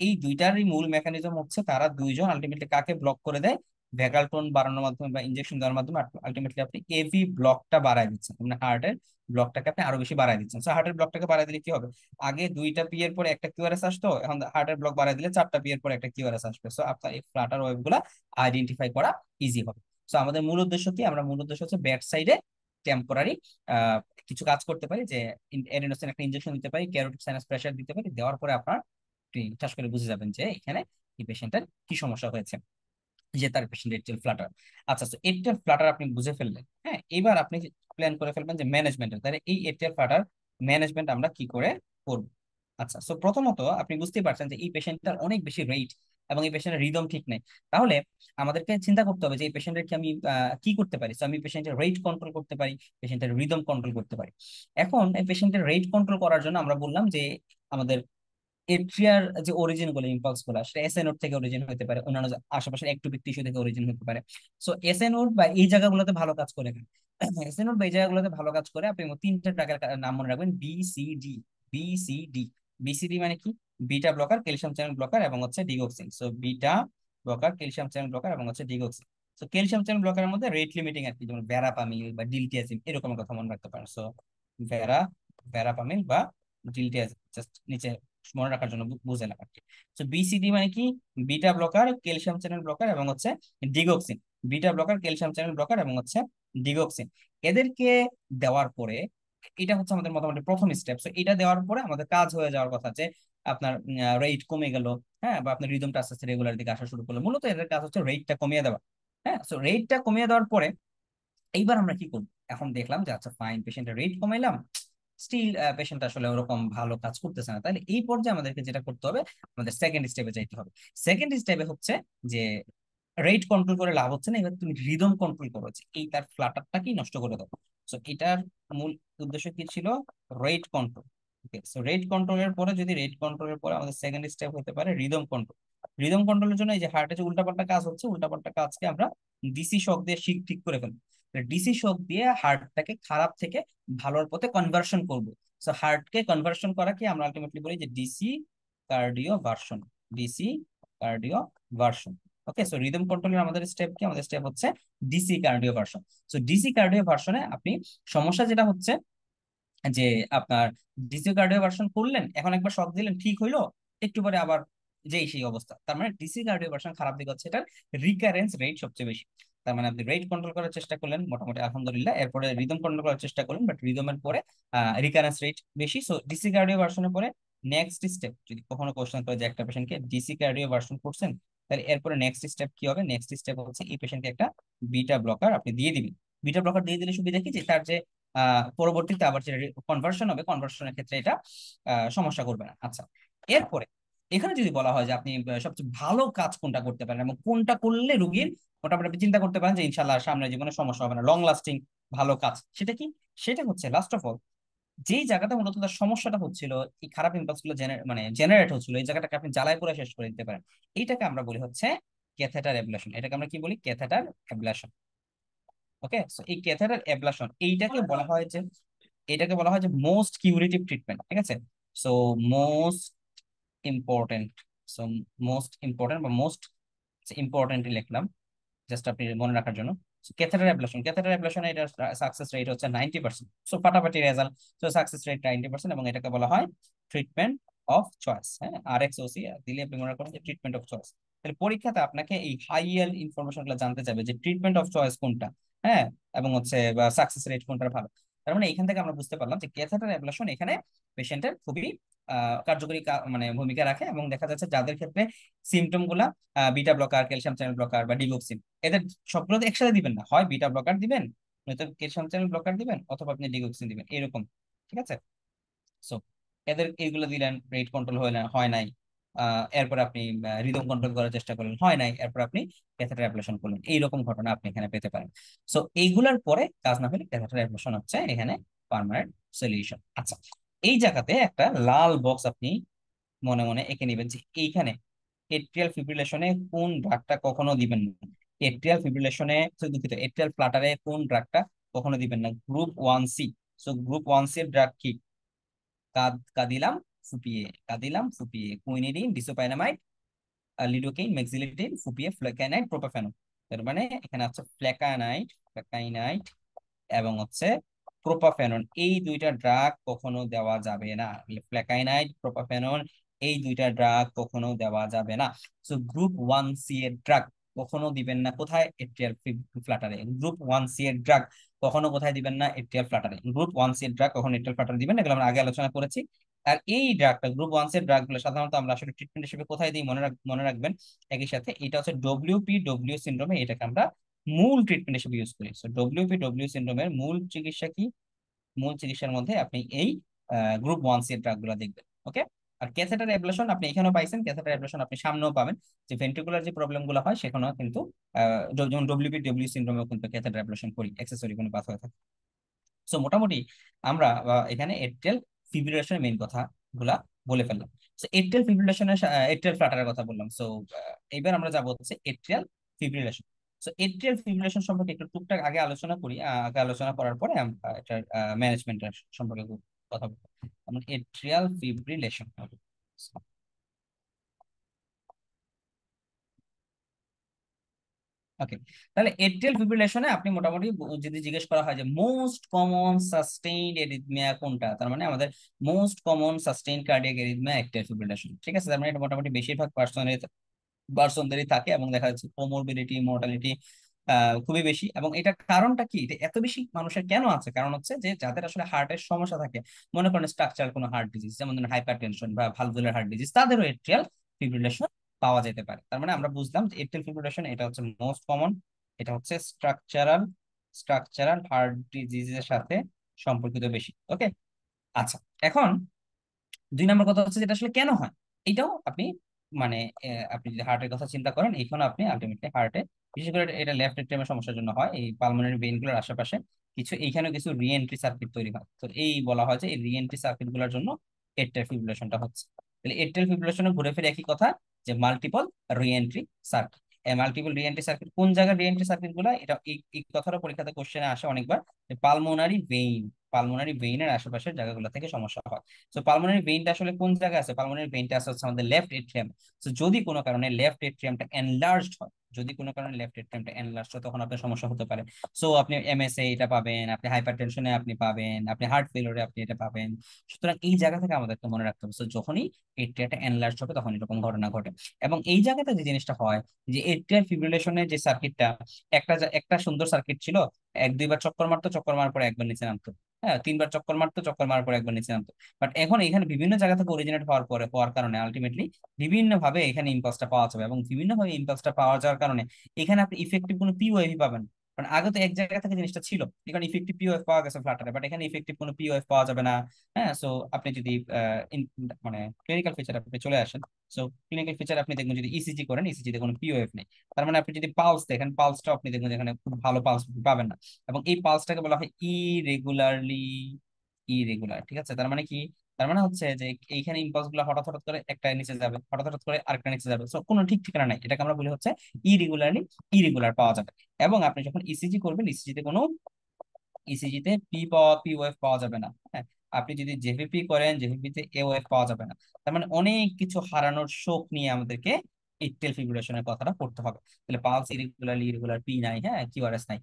এই দুইটারই মূল মেকানিজম হচ্ছে তারা দুইজন আলটিমেটলি কাকে ব্লক করে দেয়? ভ্যাগাল টোন বাড়ানোর মাধ্যমে বা ইনজেকশন দেওয়ার মাধ্যমে আলটিমেটলি আপনি এভি ব্লকটা বাড়ায় দিচ্ছেন, মানে হার্টের ব্লকটাকে আপনি আরো বেশি বাড়ায় দিচ্ছেন। সো হার্টের ব্লকটাকে বাড়ায় দিলে কি হবে? আগে দুইটা পি এর পরে একটা কিউআরএস আসতো, এখন হার্টের ব্লক বাড়ায় দিলে চারটা পি এর পরে একটা কিউআরএস আসবে। সো আপনার এই ফ্লাটার ওয়েভ গুলা আইডেন্টিফাই করা ইজি হবে। সো আমাদের মূল উদ্দেশ্য কি? আমরা মূল উদ্দেশ্য হচ্ছে ব্যাক সাইডে টেম্পোরারি আহ কিছু কাজ করতে পারি, যে এডেনোসিন একটা ইনজেকশন দিতে পারি, ক্যারোটিড সাইনাস প্রেসার দিতে পারি, দেওয়ার পরে আপনার আপনি ঠাস করে বুঝে যাবেন যে এখানে এই পেশেন্টের কি সমস্যা হয়েছে, যে তার পেশেন্ট এটিএল ফ্লাটার। আচ্ছা, তো এটিএল ফ্লাটার আপনি বুঝে ফেললেন, হ্যাঁ, এবার আপনি প্ল্যান করে ফেলবেন যে ম্যানেজমেন্টের, তাহলে এই এটিএল ফ্লাটার ম্যানেজমেন্ট আমরা কি করে করব। আচ্ছা, সো প্রথমত আপনি বুঝতেই পারছেন যে এই পেশেন্টটার অনেক বেশি রেট এবং এই পেশেন্টের রিদম ঠিক নেই। তাহলে আমাদেরকে চিন্তা করতে হবে যে এই পেশেন্টের কি আমি কি করতে পারি। তো আমি পেশেন্টের রেট কন্ট্রোল করতে পারি, পেশেন্টের রিদম কন্ট্রোল করতে পারি। এখন এই পেশেন্টের রেট কন্ট্রোল করার জন্য আমরা বললাম যে আমাদের এট্রিয়ার যে অরিজিন গুলো, ইম্পালস গুলো, সেটা এসএ নোড থেকে অরিজিন হতে পারে, অন্যান্য আশেপাশের একটুপিক টিস্যু থেকে অরিজিন হতে পারে। সো এসএ নোড বা এই জায়গাগুলোতে ভালো কাজ করে। এসএ নোড বা এই জায়গাগুলোতে ভালো কাজ করে, আপনি তিনটা টাকার নাম মনে রাখবেন: বিসিডি। বিসিডি, বিসিডি মানে কি? Beta blocker, calcium channel blocker এবং হচ্ছে digoxin. So beta blocker, calcium channel blocker এবং হচ্ছে ডিগক্সিন। সো ক্যালসিয়াম চ্যানেল ব্লকারের মধ্যে রেট লিমিটিং আর কি, যেমন ভ্যারাপামিল বা ডিলটিয়াজিম, এরকম কথা মনে রাখতে পারেন। সো ভ্যারা ভ্যারাপামিল বা ডিলটিয়াজিম, জাস্ট নিচে মনে রাখার জন্য বুঝে না আর কি। তো বিসিডি মানে কি? Beta blocker, calcium channel blocker এবং হচ্ছে digoxin. Beta blocker, calcium channel blocker এবং হচ্ছে ডিগক্সিন। এদেরকে দেওয়ার পরে, এটা হচ্ছে আমাদের মোটামুটি প্রথম স্টেপ। তো এটা দেওয়ার পরে আমাদের কাজ হয়ে যাওয়ার কথা যে আপনার রেট কমে গেল, হ্যাঁ, বা আপনার রিদমটা আস্তে আস্তে রেগুলার দিকে আসা শুরু করলো। মূলত এদের কাজ হচ্ছে রেটটা কমিয়ে দেওয়া। হ্যাঁ, তো রেটটা কমিয়ে দেওয়ার পরে এইবার আমরা কি করবো? এখন দেখলাম যে আচ্ছা ফাইন, পেশেন্টের রেট কমাইলাম, স্টিল পেশেন্ট আসলে ওরকম ভালো কাজ করতেছে না, তাহলে এই পর্যায়ে আমাদেরকে যেটা করতে হবে, আমাদের সেকেন্ড স্টেপে যাইতে হবে। সেকেন্ড স্টেপে হচ্ছে যে রেট কন্ট্রোল করে লাভ হচ্ছে না, এবার তুমি রিদম কন্ট্রোল করো, যে এই তার ফ্লাটারটাকেই নষ্ট করে দাও। সো এটার মূল উদ্দেশ্য কি ছিল? Rate control. Okay, so rate কন্ট্রোলের পরে, যদি রেট কন্ট্রোলের পরে আমাদের সেকেন্ড স্টেপ হতে পারে রিদম কন্ট্রোল। রিদম কন্ট্রোলের জন্য এই যে হার্টে যে উল্টাপাল্টা কাজ হচ্ছে, উল্টাপাল্টা কাজকে আমরা ডিসি শক দিয়ে ঠিক করে ফেলবো। ডিসি শক দিয়ে হার্টটাকে খারাপ থেকে ভালোর পথে কনভার্সন করব। সো হার্টকে কনভার্সন করা কি আমরা আলটিমেটলি বলি যে DC cardioversion. DC cardioversion. Okay, so rhythm কন্ট্রোলের আমাদের স্টেপ কি? আমাদের স্টেপ হচ্ছে DC cardioversion. So DC কার্ডিও ভার্সনে আপনি সমস্যা যেটা হচ্ছে যে আপনার ডিসি কার্ডিও ভার্সন করলেন, এখন একবার শক দিলেন, ঠিক হইলো, একটু পরে আবার যেই সেই অবস্থা। তার মানে ডিসি কার্ডিও ভার্সন খারাপ দিক হচ্ছে এটার রিকারেন্স রেট সবচেয়ে বেশি। তার মানে আপনি রেট কন্ট্রোল করার চেষ্টা করলেন মোটামুটি আলহামদুলিল্লাহ, এরপরে রিদম কন্ট্রোল করার চেষ্টা করলেন, বাট রিদমের পরে রিকারেন্স রেট বেশি। সো ডিসি কার্ডিও ভার্সনের পরে নেক্সট স্টেপ, যদি কখনো কোশ্চেন করে যে একটা পেশেন্টকে ডিসি কার্ডিও ভার্সন করছেন, তাহলে এরপরে নেক্সট স্টেপ কি হবে? নেক্সট স্টেপ হচ্ছে এই পেশেন্টকে একটা বিটা ব্লকার আপনি দিয়ে দিবেন। বিটা ব্লকার দিয়ে দিলে সুবিধা কি? যে তার যে পরবর্তীতে আবার যেটা কনভার্সন হবে, কনভার্সনের ক্ষেত্রে এটা সমস্যা করবে না। আচ্ছা, এরপরে এখানে যদি বলা হয় যে আপনি সবচেয়ে ভালো কাজ কোনটা করতে পারেন এবং কোনটা করলে রুগীর মোটামুটি আপনি চিন্তা করতে পারেন যে ইনশাল্লাহ সামনে জীবনে সমস্যা হবে না, লং লাস্টিং ভালো কাজ, সেটা কি? সেটা হচ্ছে লাস্ট অফ অল, যেই জায়গাটা মূলত তার সমস্যাটা হচ্ছিল, এই খারাপ ইম্পালস গুলো মানে জেনারেট হচ্ছিল, এই জায়গাটাকে আপনি জ্বালায় পুরো শেষ করে দিতে পারেন। এইটাকে আমরা বলি হচ্ছে ক্যাথেটার অ্যাবলেশন। এটাকে আমরা কি বলি? Catheter ablation. ওকে, সো এই ক্যাথেটার অ্যাবলেশন এইটাকে বলা হয় যে এটাকে বলা হয় যে মোস্ট কিউরেটিভ ট্রিটমেন্ট, ঠিক আছে। So most important, so most important বা মোস্ট ইম্পর্টেন্টই লিখলাম জাস্ট আপনি মনে রাখার জন্য। ক্যাথেটার অ্যাবলেশন, ক্যাথেটার অ্যাবলেশনে এটা সাকসেস রেট হচ্ছে 90%, সো ফাটাফাটি রেজাল্ট। সো সাকসেস রেট 90%, এবং এটাকে বলা হয় ট্রিটমেন্ট অফ চয়েস। হ্যাঁ, RXOC দিলে আপনি মনে করেন যে ট্রিটমেন্ট অফ চয়েস। তাহলে পরীক্ষাতে আপনাকে এই হাই ইয়েল্ড ইনফরমেশন গুলো জানতে চাইবে যে ট্রিটমেন্ট অফ চয়েস কোনটা, হ্যাঁ, এবং হচ্ছে সাকসেস রেট কোনটা ভালো। তার মানে এখান থেকে আমরা বুঝতে পারলাম যে ক্যাথেটার অ্যাবলেশন এখানে পেশেন্টের খুবই কার্যকরী মানে ভূমিকা রাখে, এবং দেখা যাচ্ছে যাদের ক্ষেত্রে সিমটম গুলা beta blocker, calcium channel blocker বা ডিগোক্সিন, এদের সবগুলো তো একসাথে দিবেন না, হয় বিটা ব্লকার দিবেন, নয়তো ক্যালসিয়াম চ্যানেল ব্লকার দিবেন, অথবা আপনি ডিগোক্সিন দিবেন, এরকম, ঠিক আছে। সো এদের এইগুলো দিলেন, রেট কন্ট্রোল হয় না, হয় নাই। এরপর আপনি রিদম কন্ট্রোল করার চেষ্টা করলেন, হয় নাই, এরপর আপনি ক্যাথেটার অ্যাবলেশন করলেন, এইরকম ঘটনা আপনি এখানে পেতে পারেন। সো এইগুলার পরে কাজ না পেলে ক্যাথেটার অ্যাবলেশন হচ্ছে এখানে পার্মানেন্ট সলিউশন। আচ্ছা, এই জায়গাতে একটা লাল বক্স আপনি মনে মনে এঁকে নেবেন যে এইখানে এট্রিয়াল ফিব্রিলেশনে কোন ড্রাগটা কখনো দিবেন না। এট্রিয়াল ফিব্রিলেশনে, দুঃখিত, এট্রিয়াল ফ্লাটারে কোন ড্রাগটা কখনো দিবেন না, group 1C। So group 1C এর ড্রাগ কি? কাদিলাম ফুপিয়ে, কাদিলাম ফুপিয়ে, কুইনিডিন, ডিসোপাইনামাইড, লিডোকেইন, মেক্সিলিডিন, ফুপিয়ে, ফ্লেকাইনাইড, প্রোপাফেনন। তার মানে এখানে আছে ফ্লেকানাইড, ফ্লেকাইনাইড এবং হচ্ছে প্রোপাফেনন, এই দুইটা ড্রাগ কখনো দেওয়া যাবে না। ফ্লেকাইনাইড, প্রোপাফেনন, এই দুইটা ড্রাগ কখনো দেওয়া যাবে না। সো গ্রুপ 1C এর ড্রাগ কখনো দিবেন না কোথায়? এট্রিয়াল ফ্লাটারে। গ্রুপ 1C এর ড্রাগ কখনো কোথায় দিবেন না? এট্রিয়াল ফ্লাটারে। গ্রুপ 1C এর ড্রাগ কখনো এট্রিয়াল ফ্লাটারে দিবেন না, এগুলো আমরা আগে আলোচনা করেছি। আর এই ড্রাগটা গ্রুপ 1C এর ড্রাগ গুলো সাধারণত আমরা আসলে ট্রিটমেন্ট হিসেবে কোথায় দিই মনে রাখবেন একই সাথে, এটা হচ্ছে WPW সিনড্রোমে, এটাকে আমরা মূল ট্রিটমেন্ট হিসেবে ইউজ করি। সো WPW সিনড্রোমের মূল চিকিৎসা কি? মূল চিকিৎসার মধ্যে আপনি এই গ্রুপ 1C এর ড্রাগ গুলো দেখবেন। ওকে। আর ক্যাথেটার অ্যাবলেশন আপনি এখানেও পাইছেন, ক্যাথেটার অ্যাবলেশন আপনি সামনেও পাবেন, যে ভেন্ট্রিকুলার যে প্রবলেম গুলো হয় সেখানেও কিন্তু যেমন WPW সিনড্রোমেও কিন্তু ক্যাথেটার অ্যাবলেশন করি, অ্যাক্সেসরি কোনো পাথ হয়ে থাকে। সো মোটামুটি আমরা এখানে এট্রিয়াল ফিব্রিলেশনের মেইন কথা গুলা বলে ফেললাম। সো এট্রিয়াল ফিব্রিলেশনের, এট্রিয়াল ফ্লাটারের কথা বললাম। সো এইবার আমরা যাবো হচ্ছে atrial fibrillation. So atrial fibrillation সম্পর্কে একটু টুকটাক আগে আলোচনা করি, আগে আলোচনা করার পরে আমরা এটার ম্যানেজমেন্টের সম্পর্কে কথা বলবো। আমরা এট্রিয়াল ফিব্রিলেশন, ওকে। তাহলে এট্রিয়াল ফিব্রিলেশনে আপনি মোটামুটি যদি জিজ্ঞেস করা হয় যে মোস্ট কমন সাস্টেইনড এরিথমিয়া কোনটা, তার মানে আমাদের most common sustained cardiac arrhythmia atrial fibrillation, ঠিক আছে। তার মানে এটা মোটামুটি বেশিরভাগ পার্সনদেরই থাকে, এবং দেখা যাচ্ছে কোমরবিডিটি, মর্টালিটি খুবই বেশি। এবং এটার কারণটা কি, এটা এত বেশি মানুষের কেন আছে? কারণ হচ্ছে যে যাদের আসলে হার্টের সমস্যা থাকে, মনে করেন স্ট্রাকচারাল কোনো হার্ট ডিজিজ, যেমন হাইপার টেনশন বা ভালভুলার হার্ট ডিজিজ, তাদেরও এট্রিয়াল ফিব্রিলেশন পাওয়া যেতে পারে। তার মানে আমরা বুঝলাম যে এট্রিয়াল ফিব্রিলেশন এটা হচ্ছে মোস্ট কমন, এটা হচ্ছে স্ট্রাকচারাল হার্ট ডিজিজের সাথে সম্পর্কিত বেশি। ওকে। আচ্ছা, এখন 2 নম্বর কথা হচ্ছে যেটা আসলে কেন হয়, এটাও আপনি মানে আপনি যদি হার্টের কথা চিন্তা করেন, এইখানে আপনি আলটিমেটলি হার্টে, বিশেষ করে এটা লেফট এট্রিয়ামের সমস্যার জন্য হয়, এই পালমোনারি ভেইন গুলোর আশেপাশে কিছু এইখানে কিছু রিএন্ট্রি সার্কিট তৈরি হয়। তো এই বলা হয় যে এই রিএন্ট্রি সার্কিট গুলোর জন্য এট্রিয়াল ফিব্রিলেশনটা হচ্ছে। তাহলে এট্রিয়াল ফিব্রিলেশনে ঘুরে ফিরে একই কথা, যে multiple re-entry circuit. Multiple re-entry circuit কোন জায়গায় রিএন্ট্রি সার্কিট গুলা, এটা এই কথাটা পরীক্ষাতে কোশ্চেনে আসে অনেকবার, যে পালমোনারি ভেইনের আশেপাশের জায়গাগুলো থেকে সমস্যা হয়। তো পালমোনারি ভেইনটা আসলে কোন জায়গায় আছে? পালমোনারি ভেইনটা আছে হচ্ছে আমাদের লেফট এট্রিয়াম। তো যদি কোনো কারণে লেফট এট্রিয়ামটা এনলার্জড হয়, যদি কোনো কারণে লেফট এট্রিয়ামটা এনলার্জড হয়, তখন আপনার সমস্যা হতে পারে। সো আপনি এমএসএ এটা পাবেন, আপনি হাইপারটেনশনে আপনি পাবেন, আপনি হার্ট ফেলিওরে আপনি এটা পাবেন। সুতরাং এই জায়গা থেকে আমাদেরকে মনে রাখতে হবে, তো যখনই এট্রিয়াটা এনলার্জড হবে তখন এরকম ঘটনা ঘটে। এবং এই জায়গাতে যে জিনিসটা হয়, যে এট্রিয়াল ফিব্রিলেশনের যে সার্কিটটা, একটা সুন্দর সার্কিট ছিল, 1-2 বার চক্কর মারতো, চক্কর মারার পরে একবার নিচে নামতো, হ্যাঁ, 3 বার চক্কর মারতো, চক্কর মারার পরে একবার নিচে নামতো। বাট এখন এখানে বিভিন্ন জায়গা থেকে অরিজিনেট হওয়ার কারণে আলটিমেটলি বিভিন্ন ভাবে এখানে ইম্পালসটা পাওয়া যাবে, এবং বিভিন্ন ভাবে ইম্পালসটা পাওয়া যাওয়ার কারণে এখানে আপনি ইফেক্টিভ কোনো পিওএফ পাবেন না। কারণ আগে তো এক জায়গা থেকে জিনিসটা ছিল, এখানে ইফেক্টিভ পিওএফ পাওয়া গেছে ফ্লাটারে, বাট এখানে ইফেক্টিভ কোনো পিওএফ পাওয়া যাবে না। হ্যাঁ, সো আপনি যদি মানে ক্লিনিক্যাল ফিচার আপনি চলে আসেন, সো ক্লিনিক্যাল ফিচার আপনি দেখবেন যদি ইসিজি করেন, ইসিজিতে কোনো পিওএফ নেই। তার মানে আপনি যদি পালস দেখেন, পালসটা আপনি দেখবেন যেখানে খুব ভালো পালস পাবেন না। এবং এই পালসটাকে বলা হয় ইরেগুলার, ঠিক আছে। তার মানে কি? তার মানে হচ্ছে যে এইখানে ইম্পালস গুলো হঠাৎ হঠাৎ করে একটা নিচে যাবে, হঠাৎ হঠাৎ করে আরেকটা নিচে যাবে, সো কোনো ঠিক ঠিকানা নাই, এটাকে আমরা বলি হচ্ছে ইরেগুলার পাওয়া যাবে। এবং আপনি যখন ইসিজি করবেন, ইসিজিতে কোনো ইসিজি তে পি ওয়েভ পাওয়া যাবে না, হ্যাঁ। আপনি যদি জেভিপি করেন, জেভিপি তে এ ওয়েভ পাওয়া যাবে না। তার মানে অনেক কিছু হারানোর শোক নিয়ে আমাদেরকে এট্রিয়াল ফিব্রিলেশনের কথাটা পড়তে হবে। তাহলে পালস ইরেগুলার, ইরেগুলার, পি নাই, হ্যাঁ, কিউআরএস নাই।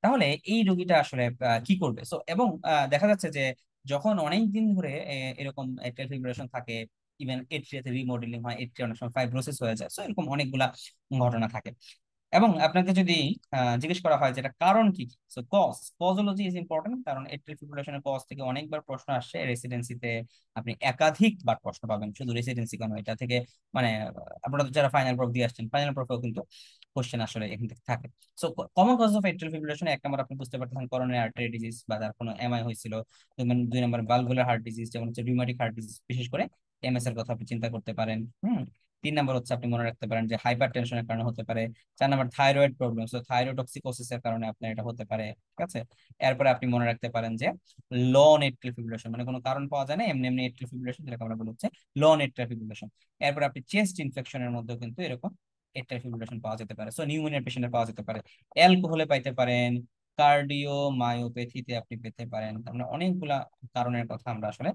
তাহলে এই রোগীটা আসলে কি করবে? সো এবং দেখা যাচ্ছে যে যখন অনেক দিন ধরে এরকম এট্রিয়াল ফিব্রিলেশন থাকে, ইভেন এট্রিয়াতে রিমডেলিং হয়, এট্রিয়া অনেক সময় ফাইব্রোসিস হয়ে যায়, সো এরকম অনেকগুলা ঘটনা থাকে। এবং আপনাকে যদি জিজ্ঞেস করা হয় যেটা কারণ কি, সো কজোলজি ইজ ইম্পর্টেন্ট, কারণ এট্রিয়াল ফিব্রিলেশনের কজ থেকে অনেকবার প্রশ্ন আসছে রেসিডেন্সিতে। আপনি একাধিকবার প্রশ্ন পাবেন, শুধু রেসিডেন্সি কেন, এটা থেকে মানে আপনারা তো যারা ফাইনাল প্রফ দিয়ে আসছেন, ফাইনাল প্রফেও কিন্তু কোশ্চেন আসলে এখান থেকে থাকে। So common cause of atrial fibrillation, এক নম্বর আপনি বুঝতে পারতেছেন করোনারি আর্টারি ডিজিজ বা তার কোনো এমআই হয়েছিল। দুই নম্বর ভালভুলার হার্ট ডিজিজ, যেমন হচ্ছে রিউমাটিক হার্ট ডিজিজ, বিশেষ করে এমএস এর কথা আপনি চিন্তা করতে পারেন। তিন নম্বর হচ্ছে আপনি মনে রাখতে পারেন যে হাইপার টেনশনের কারণে হতে পারে। চার নম্বর থাইরয়েড প্রবলেম, সো থাইরোটক্সিকোসিস এর কারণে আপনার এটা হতে পারে, ঠিক আছে। এরপরে আপনি মনে রাখতে পারেন যে লন এট্রিয়াল ফিব্রিলেশন, মানে কোনো কারণ পাওয়া যায় না, এমনি এমনি এট্রিয়াল ফিব্রিলেশন, যেটাকে আমরা বলি হচ্ছে লন এট্রিয়াল ফিব্রিলেশন। এরপর আপনি চেস্ট ইনফেকশনের মধ্যেও কিন্তু এরকম এট্রিয়াল ফিব্রিলেশন পাওয়া যেতে পারে, সো নিউমোনিয়ার পেশেন্টের পাওয়া যেতে পারে। অ্যালকোহলে পাইতে পারেন, কার্ডিও মায়োপ্যাথিতে আপনি পেতে পারেন। তার মানে অনেকগুলা কারণের কথা আমরা আসলে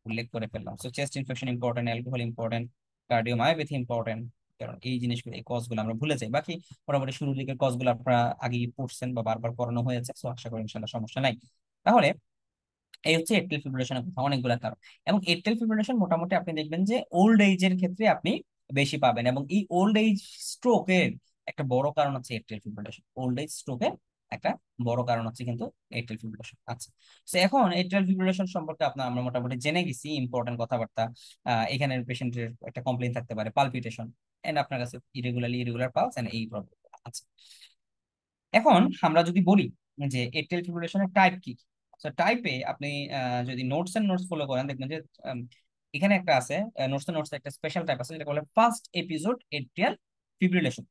উল্লেখ করে ফেললাম। So chest infection important, alcohol important, cardio myopathy important. কারণ এই জিনিসগুলো, এই কজগুলো আমরা ভুলে যাই। বাকি মোটামুটি শুরুর দিকের কজগুলো আপনারা আগেই পড়ছেন বা বারবার পড়ানো হয়েছে, তো আশা করি ইনশাল্লাহ সমস্যা নাই। তাহলে এই হচ্ছে এট্রিয়াল ফিব্রিলেশনের কথা, অনেকগুলো কারণ। এবং এট্রিয়াল ফিব্রিলেশন মোটামুটি আপনি দেখবেন যে ওল্ড এজের ক্ষেত্রে আপনি বেশি পাবেন, এবং এই ওল্ড এজ স্ট্রোকের একটা বড় কারণ হচ্ছে এট্রিয়াল ফিব্রিলেশন। ওল্ড এজ স্ট্রোকের একটা বড় কারণ হচ্ছে কিন্তু এট্রিয়াল ফিব্রিলেশন। আচ্ছা, তো এখন এট্রিয়াল ফিব্রিলেশন সম্পর্কে আমরা মোটামুটি জেনে গেছি ইম্পর্টেন্ট কথাবার্তা। এখানের পেশেন্টের একটা কমপ্লেইন থাকতে পারে পালপিটেশন, এন্ড আপনার কাছে ইরেগুলার পালস এন্ড এই প্রবলেম। আচ্ছা, এখন আমরা যদি বলি যে এট্রিয়াল ফিব্রিলেশনের টাইপ কি, তো টাইপে আপনি যদি নোটস ফলো করেন দেখবেন যে আম, এখানে একটা আছে, নোটস একটা স্পেশাল টাইপ আছে, যেটা বলে first episode atrial fibrillation.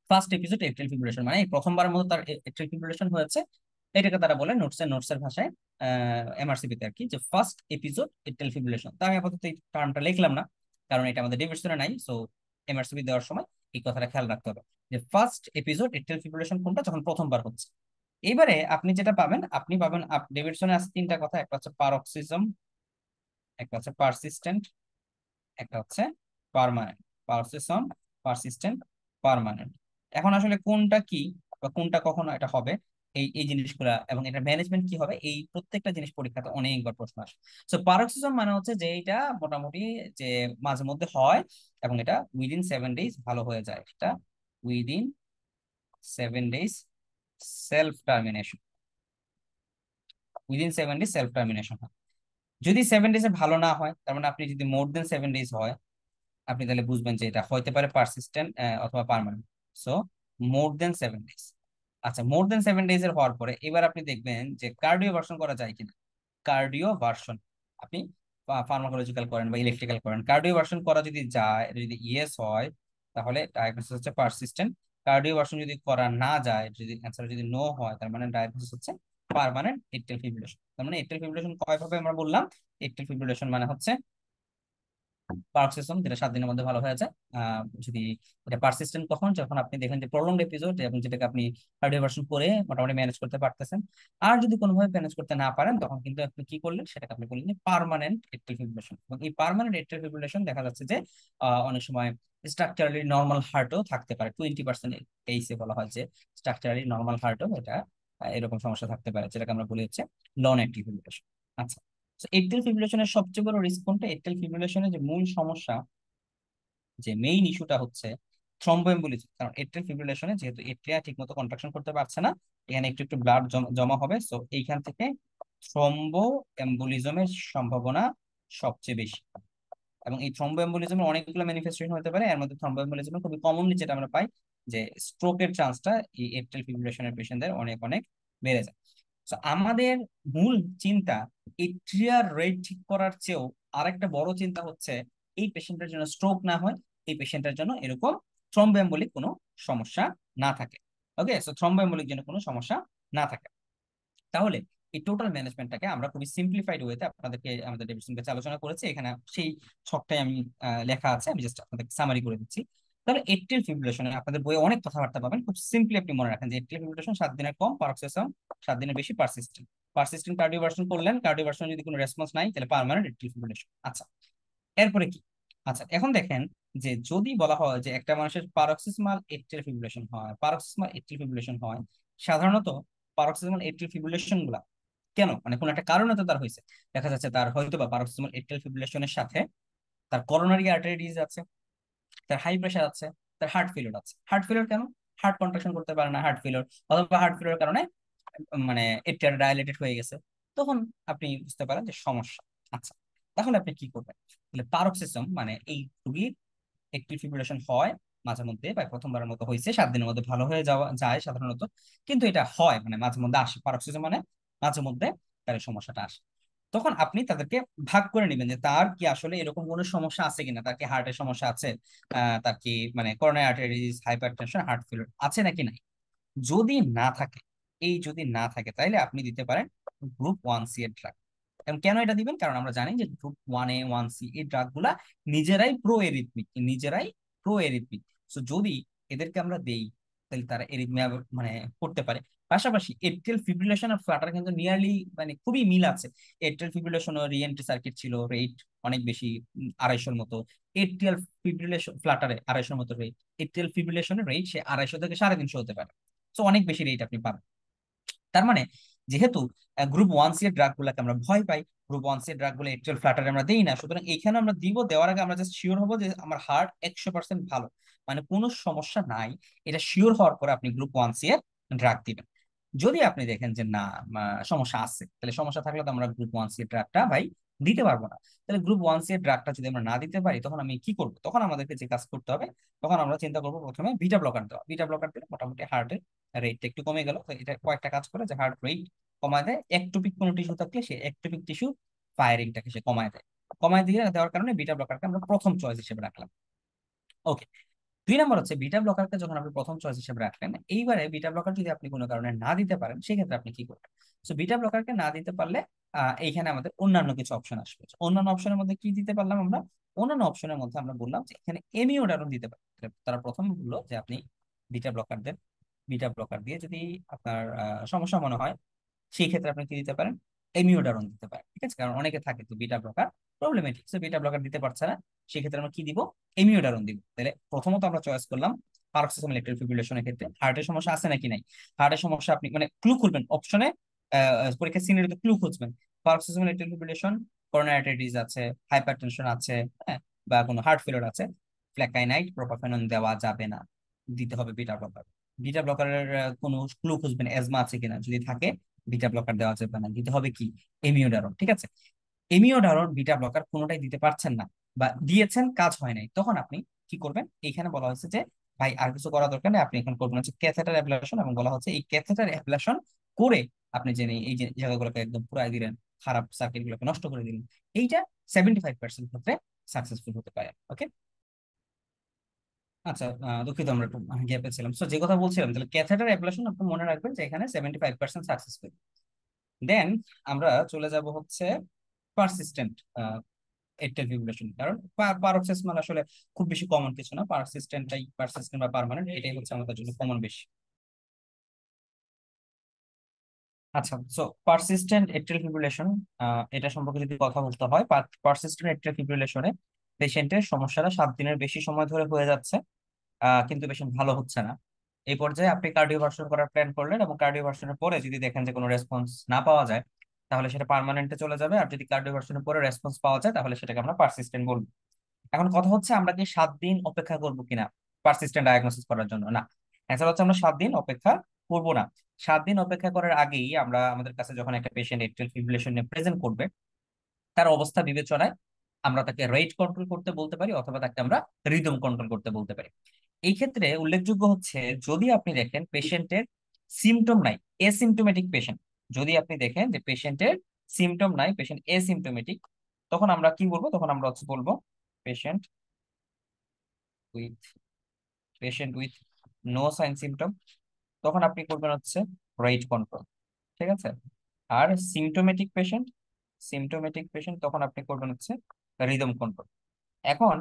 First episode atrial fibrillation মানে এই প্রথমবারের মতো তার এট্রিয়াল ফিব্রিলেশন হয়েছে। এটাকে তারা বলে নোটসের ভাষায়, এমআরসিপি তে আর কি, যে ফার্স্ট এপিসোড এট্রিয়াল ফিব্রিলেশন। তো আমি আপাতত এই টার্মটা লিখলাম না, কারণ এটা আমাদের ডেভিডসনে নাই। সো এমআরসিপি দেওয়ার সময় এই কথাটা খেয়াল রাখতে হবে যে ফার্স্ট এপিসোড এট্রিয়াল ফিব্রিলেশন কোনটা, যখন প্রথমবার হচ্ছে। এবারে আপনি যেটা পাবেন, ডেভিডসনে আছে তিনটা কথা, একটা হচ্ছে পারক্সিজম, একটা হচ্ছে পারসিস্টেন্ট, একটা হচ্ছে পার্মানেন্ট। Persistent, persistent, permanent. এখন আসলে কোনটা কি বা কোনটা কখন এটা হবে, এই এই জিনিসগুলা এবং এটা ম্যানেজমেন্ট কি হবে, এই প্রত্যেকটা জিনিস পরীক্ষাতে অনেকবার প্রশ্ন আসে। সো পারক্সিজম মানে হচ্ছে যে এটা মোটামুটি যে মাঝে মধ্যে হয়, এবং এটা উইদিন 7 ডেজ ভালো হয়ে যায়, এটা within 7 days self termination, within 7 days self termination. যদি 7 ডেজে ভালো না হয়, তার মানে আপনি যদি মোর দেন 7 ডেজ হয়, আপনি তাহলে বুঝবেন যে এটা হইতে পারে পারসিস্টেন্ট অথবা পার্মানেন্ট। সো মোর দেন 7 ডেজ। আচ্ছা, মোর দেন 7 ডেজ এর হওয়ার পরে এবার আপনি দেখবেন যে কার্ডিও ভার্সন করা যায় কিনা। কার্ডিও ভার্সন আপনি ফার্মাকোলজিক্যাল করেন বা ইলেকট্রিক্যাল করেন, কার্ডিও ভার্সন করা যদি যায়, যদি ইয়েস হয়, তাহলে ডায়াগনোসিস হচ্ছে পারসিস্টেন্ট। কার্ডিও ভার্সন যদি করা না যায়, যদি অ্যান্সার যদি নো হয়, তার মানে ডায়াগনোসিস হচ্ছে পার্মানেন্ট এট্রিয়াল ফিব্রিলেশন। তার মানে এট্রিয়াল ফিব্রিলেশন কয় ভাবে আমরা বললাম, এট্রিয়াল ফিব্রিলেশন মানে হচ্ছে পারসিস্টেন্ট, যেটা 7 দিনের মধ্যে ভালো হয়ে যায়। যদি এটা পারসিস্টেন্ট কখন, যখন আপনি দেখেন যে প্রলংড এপিসোড, এবং যেটাকে আপনি কার্ডিওভার্সন করে মোটামুটি ম্যানেজ করতে পারতেছেন। আর যদি কোনোভাবে ম্যানেজ করতে না পারেন, তখন কিন্তু আপনি কি করলেন, সেটাকে আপনি বললেন পার্মানেন্ট এট্রিয়াল ফিব্রিলেশন। এবং এই পার্মানেন্ট এট্রিয়াল ফিব্রিলেশন দেখা যাচ্ছে যে অনেক সময় স্ট্রাকচারালি নর্মাল হার্টও থাকতে পারে। 20% কেসে বলা হয় যে স্ট্রাকচারালি নর্মাল হার্টও এটা এরকম সমস্যা থাকতে পারে, যেটাকে আমরা বলি হচ্ছে নন এট্রিয়াল ফিব্রিলেশন। আচ্ছা, এট্রিয়াল ফিব্রিলেশনের সবচেয়ে বড় রিস্ক কোনটা? এট্রিয়াল ফিব্রিলেশনের যে মূল সমস্যা, যে মেইন ইস্যুটা হচ্ছে থ্রম্বোএম্বলিজম। কারণ এট্রিয়াল ফিব্রিলেশনে যেহেতু এট্রিয়া ঠিকমতো কন্ট্রাকশন করতে পারছে না, এখানে একটু একটু ব্লাড জমা হবে, সো এইখান থেকে থ্রম্বোএম্বলিজমের সম্ভাবনা সবচেয়ে বেশি। এবং এই থ্রম্বোএম্বলিজমের অনেকগুলো ম্যানিফেস্টেশন হতে পারে, এর মধ্যে থ্রম্বোএম্বলিজমের খুবই কমনলি যেটা আমরা পাই, যে স্ট্রোকের চান্সটা এই এট্রিয়াল ফিব্রিলেশনের পেশেন্টদের অনেক অনেক বেড়ে যায়। তো আমাদের মূল চিন্তা এট্রিয়ার রেট ঠিক করার চেয়েও আরেকটা বড় চিন্তা হচ্ছে এই পেশেন্টের জন্য স্ট্রোক না হয়, এই পেশেন্টের জন্য এরকম থ্রম্বোএম্বলিক কোনো সমস্যা না থাকে। ওকে, সো থ্রম্বোএম্বলিক জন্য কোনো সমস্যা না থাকে। তাহলে এই টোটাল ম্যানেজমেন্টটাকে আমরা খুবই সিম্পলিফাইড ওয়েতে আপনাদেরকে আমাদের ডেভিডসন ব্যাচে আলোচনা করেছি। এখানে সেই ছকটাই আমি লেখা আছে, আমি জাস্ট আপনাদেরকে সামারি করে দিচ্ছি। তাহলে এট্রিয়াল ফিব্রিলেশনে আপনাদের বইয়ে অনেক কথাবার্তা পাবেন, খুব সিম্পলি আপনি মনে রাখেন যে এট্রিয়াল ফিব্রিলেশন 7 দিনের কম, পারক্সিজম 7 দিনের বেশি, পারসিস্টেন্ট। পারসিস্টেন্ট কার্ডিওভার্সন করলেন, কার্ডিওভার্সন যদি কোনো রেসপন্স নাই তাহলে পার্মানেন্ট এট্রিয়াল ফিব্রিলেশন। আচ্ছা, এরপরে কি? আচ্ছা, এখন দেখেন যে যদি বলা হয় যে একটা মানুষের পারক্সিসমাল এট্রিয়াল ফিব্রিলেশন হয়, পারক্সিসমাল এট্রিয়াল ফিব্রিলেশন হয় সাধারণত পারক্সিসমাল এট্রিয়াল ফিব্রিলেশন গুলা কেন, মানে কোন একটা কারণে তো তার হয়েছে। দেখা যাচ্ছে তার হয়তো বা পারক্সিসমাল এট্রিয়াল ফিব্রিলেশনের সাথে তার করোনারি আর্টারি ডিজিজ আছে, তার হাই প্রেশার আছে, তার হার্ট ফেলিওর আছে। হার্ট ফেলিওর কেন? হার্ট কন্ট্রাকশন করতে পারে না, হার্ট ফেলিওর, অথবা হার্ট ফেলিওর কারণে মানে এট্রিয়া ডাইলেটেড হয়ে গেছে, তখন আপনি বুঝতে পারেন যে সমস্যা। আচ্ছা, তাহলে আপনি কি করবেন? তাহলে পারক্সিজম মানে এই রোগীর একটি ফিব্রিলেশন হয় মাঝে মধ্যে, বা প্রথমবারের মতো হয়েছে 7 দিনের মধ্যে ভালো হয়ে যাওয়া যায় সাধারণত, কিন্তু এটা হয় মানে মাঝে মধ্যে আসে পারক্সিজম, মানে মাঝে মধ্যে তার এই সমস্যাটা আসে। তখন আপনি তাদেরকে ভাগ করে নেবেন যে তার কি আসলে এরকম কোনো সমস্যা আছে কিনা, তার কি হার্টের সমস্যা আছে, তার কি মানে coronary arteries, hypertension, heart failure আছে নাকি নাই। যদি না থাকে, এই যদি না থাকে তাহলে আপনি দিতে পারেন গ্রুপ 1C এর ড্রাগ। এবং কেন এটা দিবেন? কারণ আমরা জানি যে গ্রুপ 1A 1C এই ড্রাগ গুলা নিজেরাই প্রো এরিথমিক, নিজেরাই প্রো এরিথমিক। তো যদি এদেরকে আমরা দেই তাহলে তারা এরিথমিয়া মানে করতে পারে। পাশাপাশি এট্রিয়াল ফিব্রিলেশন আর ফ্লাটার কিন্তু নিয়ারলি মানে খুবই মিল আছে। এট্রিয়াল ফিব্রিলেশন ও রিএন্ট্রি সার্কিট ছিল, রেট অনেক বেশি, 250-র মতো। এট্রিয়াল ফিব্রিলেশন ফ্লাটারে 250-র মতো রেট, এট্রিয়াল ফিব্রিলেশনের রেট সে 250 থেকে 350 হতে পারে। তো অনেক বেশি রেট আপনি পাবেন। তার মানে যেহেতু গ্রুপ 1C এর ড্রাগ গুলাকে আমরা ভয় পাই, গ্রুপ 1C এর ড্রাগ গুলো এট্রিয়াল ফ্লাটারে আমরা দিই না, সুতরাং এখানে আমরা দিব, দেওয়ার আগে আমরা জাস্ট শিওর হবো যে আমার হার্ট 100% ভালো, মানে কোনো সমস্যা নাই। এটা শিওর হওয়ার পরে আপনি গ্রুপ 1C এর ড্রাগ দিবেন। যদি আপনি দেখেন যে না, সমস্যা আছে, তাহলে সমস্যা থাকলে তো আমরা গ্রুপ 1C এর ড্রাগটা ভাই দিতে পারবো না। তাহলে গ্রুপ 1C এর ড্রাগটা যদি আমরা না দিতে পারি তখন আমি কি করবো? তখন আমাদেরকে যে কাজ করতে হবে, তখন আমরা চিন্তা করবো প্রথমে বিটা ব্লকার দেওয়া। বিটা ব্লকার দিলে মোটামুটি হার্টের রেটটা একটু কমে গেল। তো এটা কয়েকটা কাজ করে যে হার্ট রেট কমায় দেয়, একটোপিক কোনো টিস্যু থাকলে সে একটোপিক টিস্যু ফায়ারিংটাকে সে কমায় দেয়। কমায় দিয়ে দেওয়ার কারণে বিটা ব্লকারকে আমরা প্রথম চয়েস হিসেবে রাখলাম। ওকে, 2 নম্বর হচ্ছে বিটা ব্লকারকে যখন আপনি প্রথম চয়েস হিসেবে রাখলেন, এইবারে বিটা ব্লকার যদি আপনি কোনো কারণে না দিতে পারেন সেক্ষেত্রে আপনি কি করবেন? তো বিটা ব্লকারকে না দিতে পারলে এইখানে আমাদের অন্যান্য কিছু অপশন আসবে। অন্যান্য অপশনের মধ্যে কি দিতে পারলাম আমরা? অন্যান্য অপশনের মধ্যে আমরা বললাম যে এখানে এমিওডারন দিতে পারেন। তারা প্রথম বললো যে আপনি বিটা ব্লকার দেন, বিটা ব্লকার দিয়ে যদি আপনার সমস্যা মনে হয় সেই ক্ষেত্রে আপনি কি দিতে পারেন? এমিওডারন দিতে পারেন। ঠিক আছে, কারণ অনেকে থাকে তো বিটা ব্লকার প্রবলেমেটিক, তো বিটা ব্লকার দিতে পারছে না, সেক্ষেত্রে আমরা কি দিব? এমিওডারন দিব। তাহলে প্রথমত আমরা চয়েস করলাম পারক্সিজমাল এট্রিয়াল ফিব্রিলেশনের ক্ষেত্রে হার্টের সমস্যা আছে নাকি নাই। হার্টের সমস্যা আপনি মানে ক্লু খুলবেন অপশনে, পরীক্ষা সিনারিতে ক্লু খুঁজবেন। Paroxysmal atrial fibrillation, coronary artery disease আছে, হাইপারটেনশন আছে, হ্যাঁ, বা কোনো হার্ট ফেলিওর আছে, ফ্ল্যাকাইনাইট, প্রোপাফেনন দেওয়া যাবে না, দিতে হবে বিটা ব্লকার। বিটা ব্লকারের কোনো ক্লু খুঁজবেন, এজমা আছে কিনা, যদি থাকে বিটা ব্লকার দেওয়া যাবে না, দিতে হবে কি? এমিওডারন। ঠিক আছে, এমিওডারন, বিটা ব্লকার কোনোটাই দিতে পারছেন না বা দিয়েছেন কাজ হয় নাই, তখন আপনি কি করবেন? এইখানে বলা হয়েছে যে ভাই আর কিছু করা দরকার নেই, আপনি এখন করবেন হচ্ছে ক্যাথেটার অ্যাবলেশন। এবং বলা হচ্ছে এই ক্যাথেটার অ্যাবলেশন করে আপনি যে এই যে জায়গাগুলোকে একদম পুরাই দিলেন, খারাপ সার্কিট গুলোকে নষ্ট করে দিলেন, এইটা 75% ক্ষেত্রে সাকসেসফুল হতে পারে। ওকে, আচ্ছা, দুঃখিত আমরা একটু গ্যাপে ছিলাম। সো যে কথা বলছিলাম, তাহলে ক্যাথেটার অ্যাবলেশন আপনি মনে রাখবেন যে এখানে 75% সাকসেসফুল। দেন আমরা চলে যাব হচ্ছে পারসিস্টেন্ট এট্রিয়াল ফিব্রিলেশন। কারণ পারক্সিসমাল আসলে খুব বেশি কমন কিছু না, পারসিস্টেন্ট বা পার্মানেন্ট এটাই হচ্ছে আমাদের জন্য কমন বেশি। আচ্ছা, সো পারসিস্টেন্ট এট্রিয়াল ফিব্রিলেশন, এটা সম্পর্কে যদি কথা বলতে হয়, পারসিস্টেন্ট এট্রিয়াল ফিব্রিলেশনে পেশেন্টের সমস্যাটা 7 দিনের বেশি সময় ধরে হয়ে যাচ্ছে, কিন্তু পেশেন্ট ভালো হচ্ছে না। এই পর্যায়ে আপনি কার্ডিওভার্সন করার প্ল্যান করলেন, এবং কার্ডিওভার্সনের পরে যদি দেখেন যে কোনো রেসপন্স না পাওয়া যায় তাহলে সেটা পার্মানেন্টে চলে যাবে। আর যদি কার্ডিওভার্সনের পরে রেসপন্স পাওয়া যায় তাহলে সেটাকে আমরা পারসিস্টেন্ট বলবো। এখন কথা হচ্ছে আমরা কি 7 দিন অপেক্ষা করবো কিনা পারসিস্টেন্ট ডায়াগনোসিস করার জন্য? না, অ্যান্সার হচ্ছে আমরা 7 দিন অপেক্ষা করব না। 7 দিন অপেক্ষা করার আগেই আমরা আমাদের কাছে যখন একটা পেশেন্ট এট্রিয়াল ফিব্রিলেশন নিয়ে প্রেজেন্ট করবে, তার অবস্থা বিবেচনায় আমরা তাকে রেট কন্ট্রোল করতে বলতে পারি, অথবা তাকে আমরা রিদম কন্ট্রোল করতে বলতে পারি। এই ক্ষেত্রে উল্লেখযোগ্য হচ্ছে যদি আপনি দেখেন পেশেন্টের সিমটম নাই, এসিমটোমেটিক পেশেন্ট, যদি আপনি দেখেন যে পেশেন্টের সিমটম নাই, পেশেন্ট এসিমটোমেটিক, তখন আমরা কি বলবো? তখন আমরা হচ্ছে বলবো patient with patient with no sign symptom, তখন আপনি করবেন হচ্ছে রেট কন্ট্রোল। ঠিক আছে, আর সিমটোমেটিক পেশেন্ট, তখন আপনি করবেন হচ্ছে রিদম কন্ট্রোল। এখন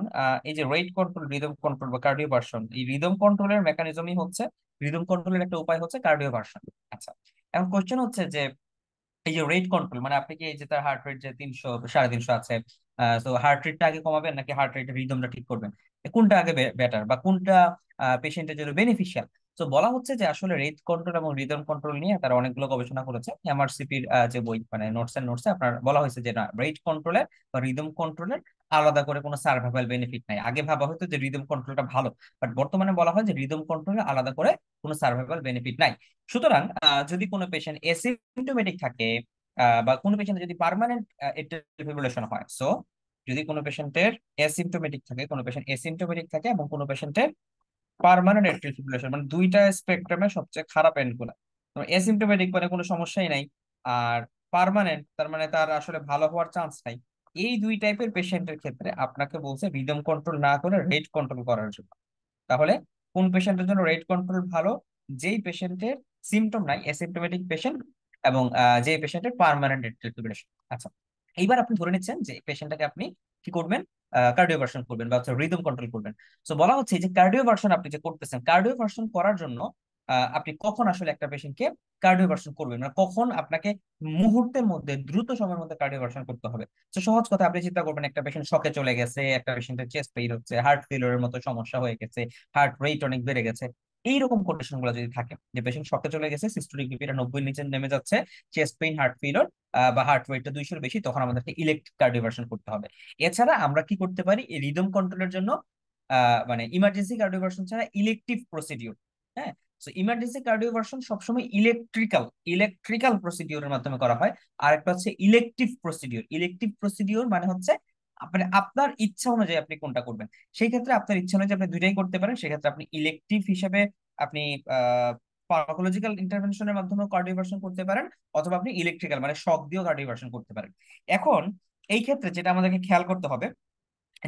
এই যে রেট কন্ট্রোল, রিদম কন্ট্রোল বা কার্ডিওভার্সন, এই রিদম কন্ট্রোলের মেকানিজমই হচ্ছে, রিদম কন্ট্রোলের একটা উপায় হচ্ছে কার্ডিওভার্সন। আচ্ছা, এখন কোশ্চেন হচ্ছে যে এই যে রেট কন্ট্রোল, মানে আপনি কি এই যে তার হার্ট রেট যে 300 350 আছে, তো হার্ট রেটটা আগে কমাবেন নাকি হার্ট রেটের রিদমটা ঠিক করবেন, কোনটা আগে বেটার বা কোনটা পেশেন্টের জন্য বেনিফিশিয়াল? তো বলা হচ্ছে যে আসলে রেট কন্ট্রোল এবং রিদম কন্ট্রোল নিয়ে তারা অনেকগুলো গবেষণা করেছে। এমআরসিপির যে বই, মানে নোটস এন্ড নোটসে আপনার বলা হয়েছে যে না, রেট কন্ট্রোলের বা রিদম কন্ট্রোলের আলাদা করে কোনো সার্ভাইভাল বেনিফিট নাই। আগে ভাবা হতো যে রিদম কন্ট্রোলটা ভালো, বাট বর্তমানে বলা হয় যে রিদম কন্ট্রোলের আলাদা করে কোনো সার্ভাইভাল বেনিফিট নাই। সুতরাং যদি কোনো পেশেন্ট এসিমটোমেটিক থাকে, বা কোনো পেশেন্টের যদি পার্মানেন্ট এট্রিয়াল ফিব্রিলেশন হয়, সো যদি কোনো পেশেন্টের অ্যাসিম্পটোমেটিক থাকে, কোনো পেশেন্ট অ্যাসিম্পটোমেটিক থাকে এবং কোনো পেশেন্টের পার্মানেন্ট এট্রিয়াল ফিব্রিলেশন, মানে দুইটা স্পেকট্রামে সবচেয়ে খারাপ এন্ড গুলা। অ্যাসিম্পটোমেটিক মানে কোনো সমস্যাই নাই, আর পার্মানেন্ট তার মানে তার আসলে ভালো হওয়ার চান্স নাই। এই দুই টাইপের পেশেন্টের ক্ষেত্রে আপনাকে বলছে রিদম কন্ট্রোল না করে রেট কন্ট্রোল করার জন্য। তাহলে কোন পেশেন্টের জন্য রেট কন্ট্রোল ভালো? যেই পেশেন্টের সিমটম নাই, অ্যাসিম্পটোমেটিক পেশেন্ট, এবং যে পেশেন্টের পার্মানেন্ট এট্রিয়াল ফিব্রিলেশন। আচ্ছা, এইবার আপনি ধরে নিচ্ছেন যে পেশেন্টটাকে আপনি কি করবেন, কার্ডিওভার্সন করবেন বা হচ্ছে রিদম কন্ট্রোল করবেন। তো বলা হচ্ছে যে কার্ডিওভার্সন আপনি যে করতেছেন, কার্ডিওভার্সন করার জন্য আপনি কখন আসলে একটা পেশেন্টকে কার্ডিওভার্সন করবেন, মানে কখন আপনাকে মুহূর্তের মধ্যে দ্রুত সময়ের মধ্যে কার্ডিওভার্সন করতে হবে। তো সহজ কথা, আপনি চিন্তা করবেন একটা পেশেন্ট শকে চলে গেছে, একটা পেশেন্টের চেস্ট পেইন হচ্ছে, হার্ট ফেলিওরের মতো সমস্যা হয়ে গেছে, হার্ট রেট অনেক বেড়ে গেছে। এইরকম কন্ডিশন গুলো যদি থাকে, যে পেশেন্ট শকে চলে গেছে, সিস্টোলিক বিপিটা 90 নিচে নেমে যাচ্ছে, চেস্ট পেইন, হার্ট ফেলিওর, বা হার্ট রেটটা 200-র বেশি, তখন আমাদেরকে ইলেকট্রিক কার্ডিওভার্সন করতে হবে। এছাড়া আমরা কি করতে পারি, এই রিদম কন্ট্রোলের জন্য মানে ইমার্জেন্সি কার্ডিওভার্সন ছাড়া ইলেকটিভ প্রসিডিউর। হ্যাঁ, তো ইমার্জেন্সি কার্ডিওভার্সন সবসময় ইলেকট্রিক্যাল প্রসিডিউরের মাধ্যমে করা হয়। আর একটা হচ্ছে ইলেকটিভ প্রসিডিউর। ইলেকটিভ প্রসিডিউর মানে হচ্ছে আপনি আপনার ইচ্ছা অনুযায়ী আপনি কোনটা করবেন। সেই ক্ষেত্রে আপনার ইচ্ছা অনুযায়ী আপনি দুইটাই করতে পারেন। সেক্ষেত্রে আপনি ইলেকটিভ হিসেবে আপনি ফার্মাকোলজিক্যাল ইন্টারভেনশনের মাধ্যমে কার্ডিওভার্সন করতে পারেন, অথবা আপনি ইলেকট্রিক্যাল মানে শক দিয়েও কার্ডিওভার্সন করতে পারেন। এখন এই ক্ষেত্রে যেটা আমাদেরকে খেয়াল করতে হবে,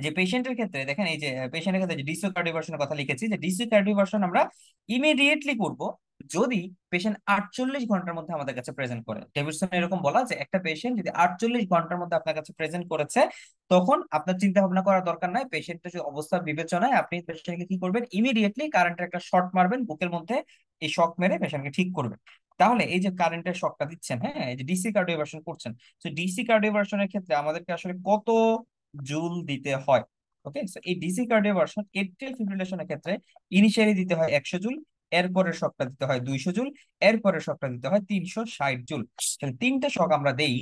যে পেশেন্টের ক্ষেত্রে দেখেন, এই যে পেশেন্টের ক্ষেত্রে যে ডিসি কার্ডিওভার্সনের কথা লিখেছি, যে ডিসি কার্ডিওভার্সন আমরা ইমিডিয়েটলি করব যদি পেশেন্ট 48 ঘন্টার মধ্যে আমাদের কাছে প্রেজেন্ট করে। ডেভিডসন এরকম বলা যে একটা পেশেন্ট যদি 48 ঘন্টার মধ্যে আপনার কাছে প্রেজেন্ট করেছে, তখন আপনার চিন্তা ভাবনা করার দরকার নাই। পেশেন্টের যে অবস্থা বিবেচনায় আপনি পেশেন্টকে কি করবেন, ইমিডিয়েটলি কারেন্টের একটা শক মারবেন বুকের মধ্যে, এই শক মেরে পেশেন্টকে ঠিক করবেন। তাহলে এই যে কারেন্টের শকটা দিচ্ছেন, হ্যাঁ, এই যে ডিসি কার্ডিওভার্সন করছেন, তো ডিসি কার্ডিওভার্সনের ক্ষেত্রে আমাদেরকে আসলে কত জুল দিতে হয়? ওকে, সো এই ডিসি কার্ডিওভার্সন এট্রিয়াল ফিব্রিলেশনের ক্ষেত্রে ইনিশিয়ালি দিতে হয় 100 জুল, এরপরের শকটা দিতে হয় 200 জুল, এরপরের শকটা দিতে হয় 360 জুল। তাহলে তিনটা শক আমরা দেই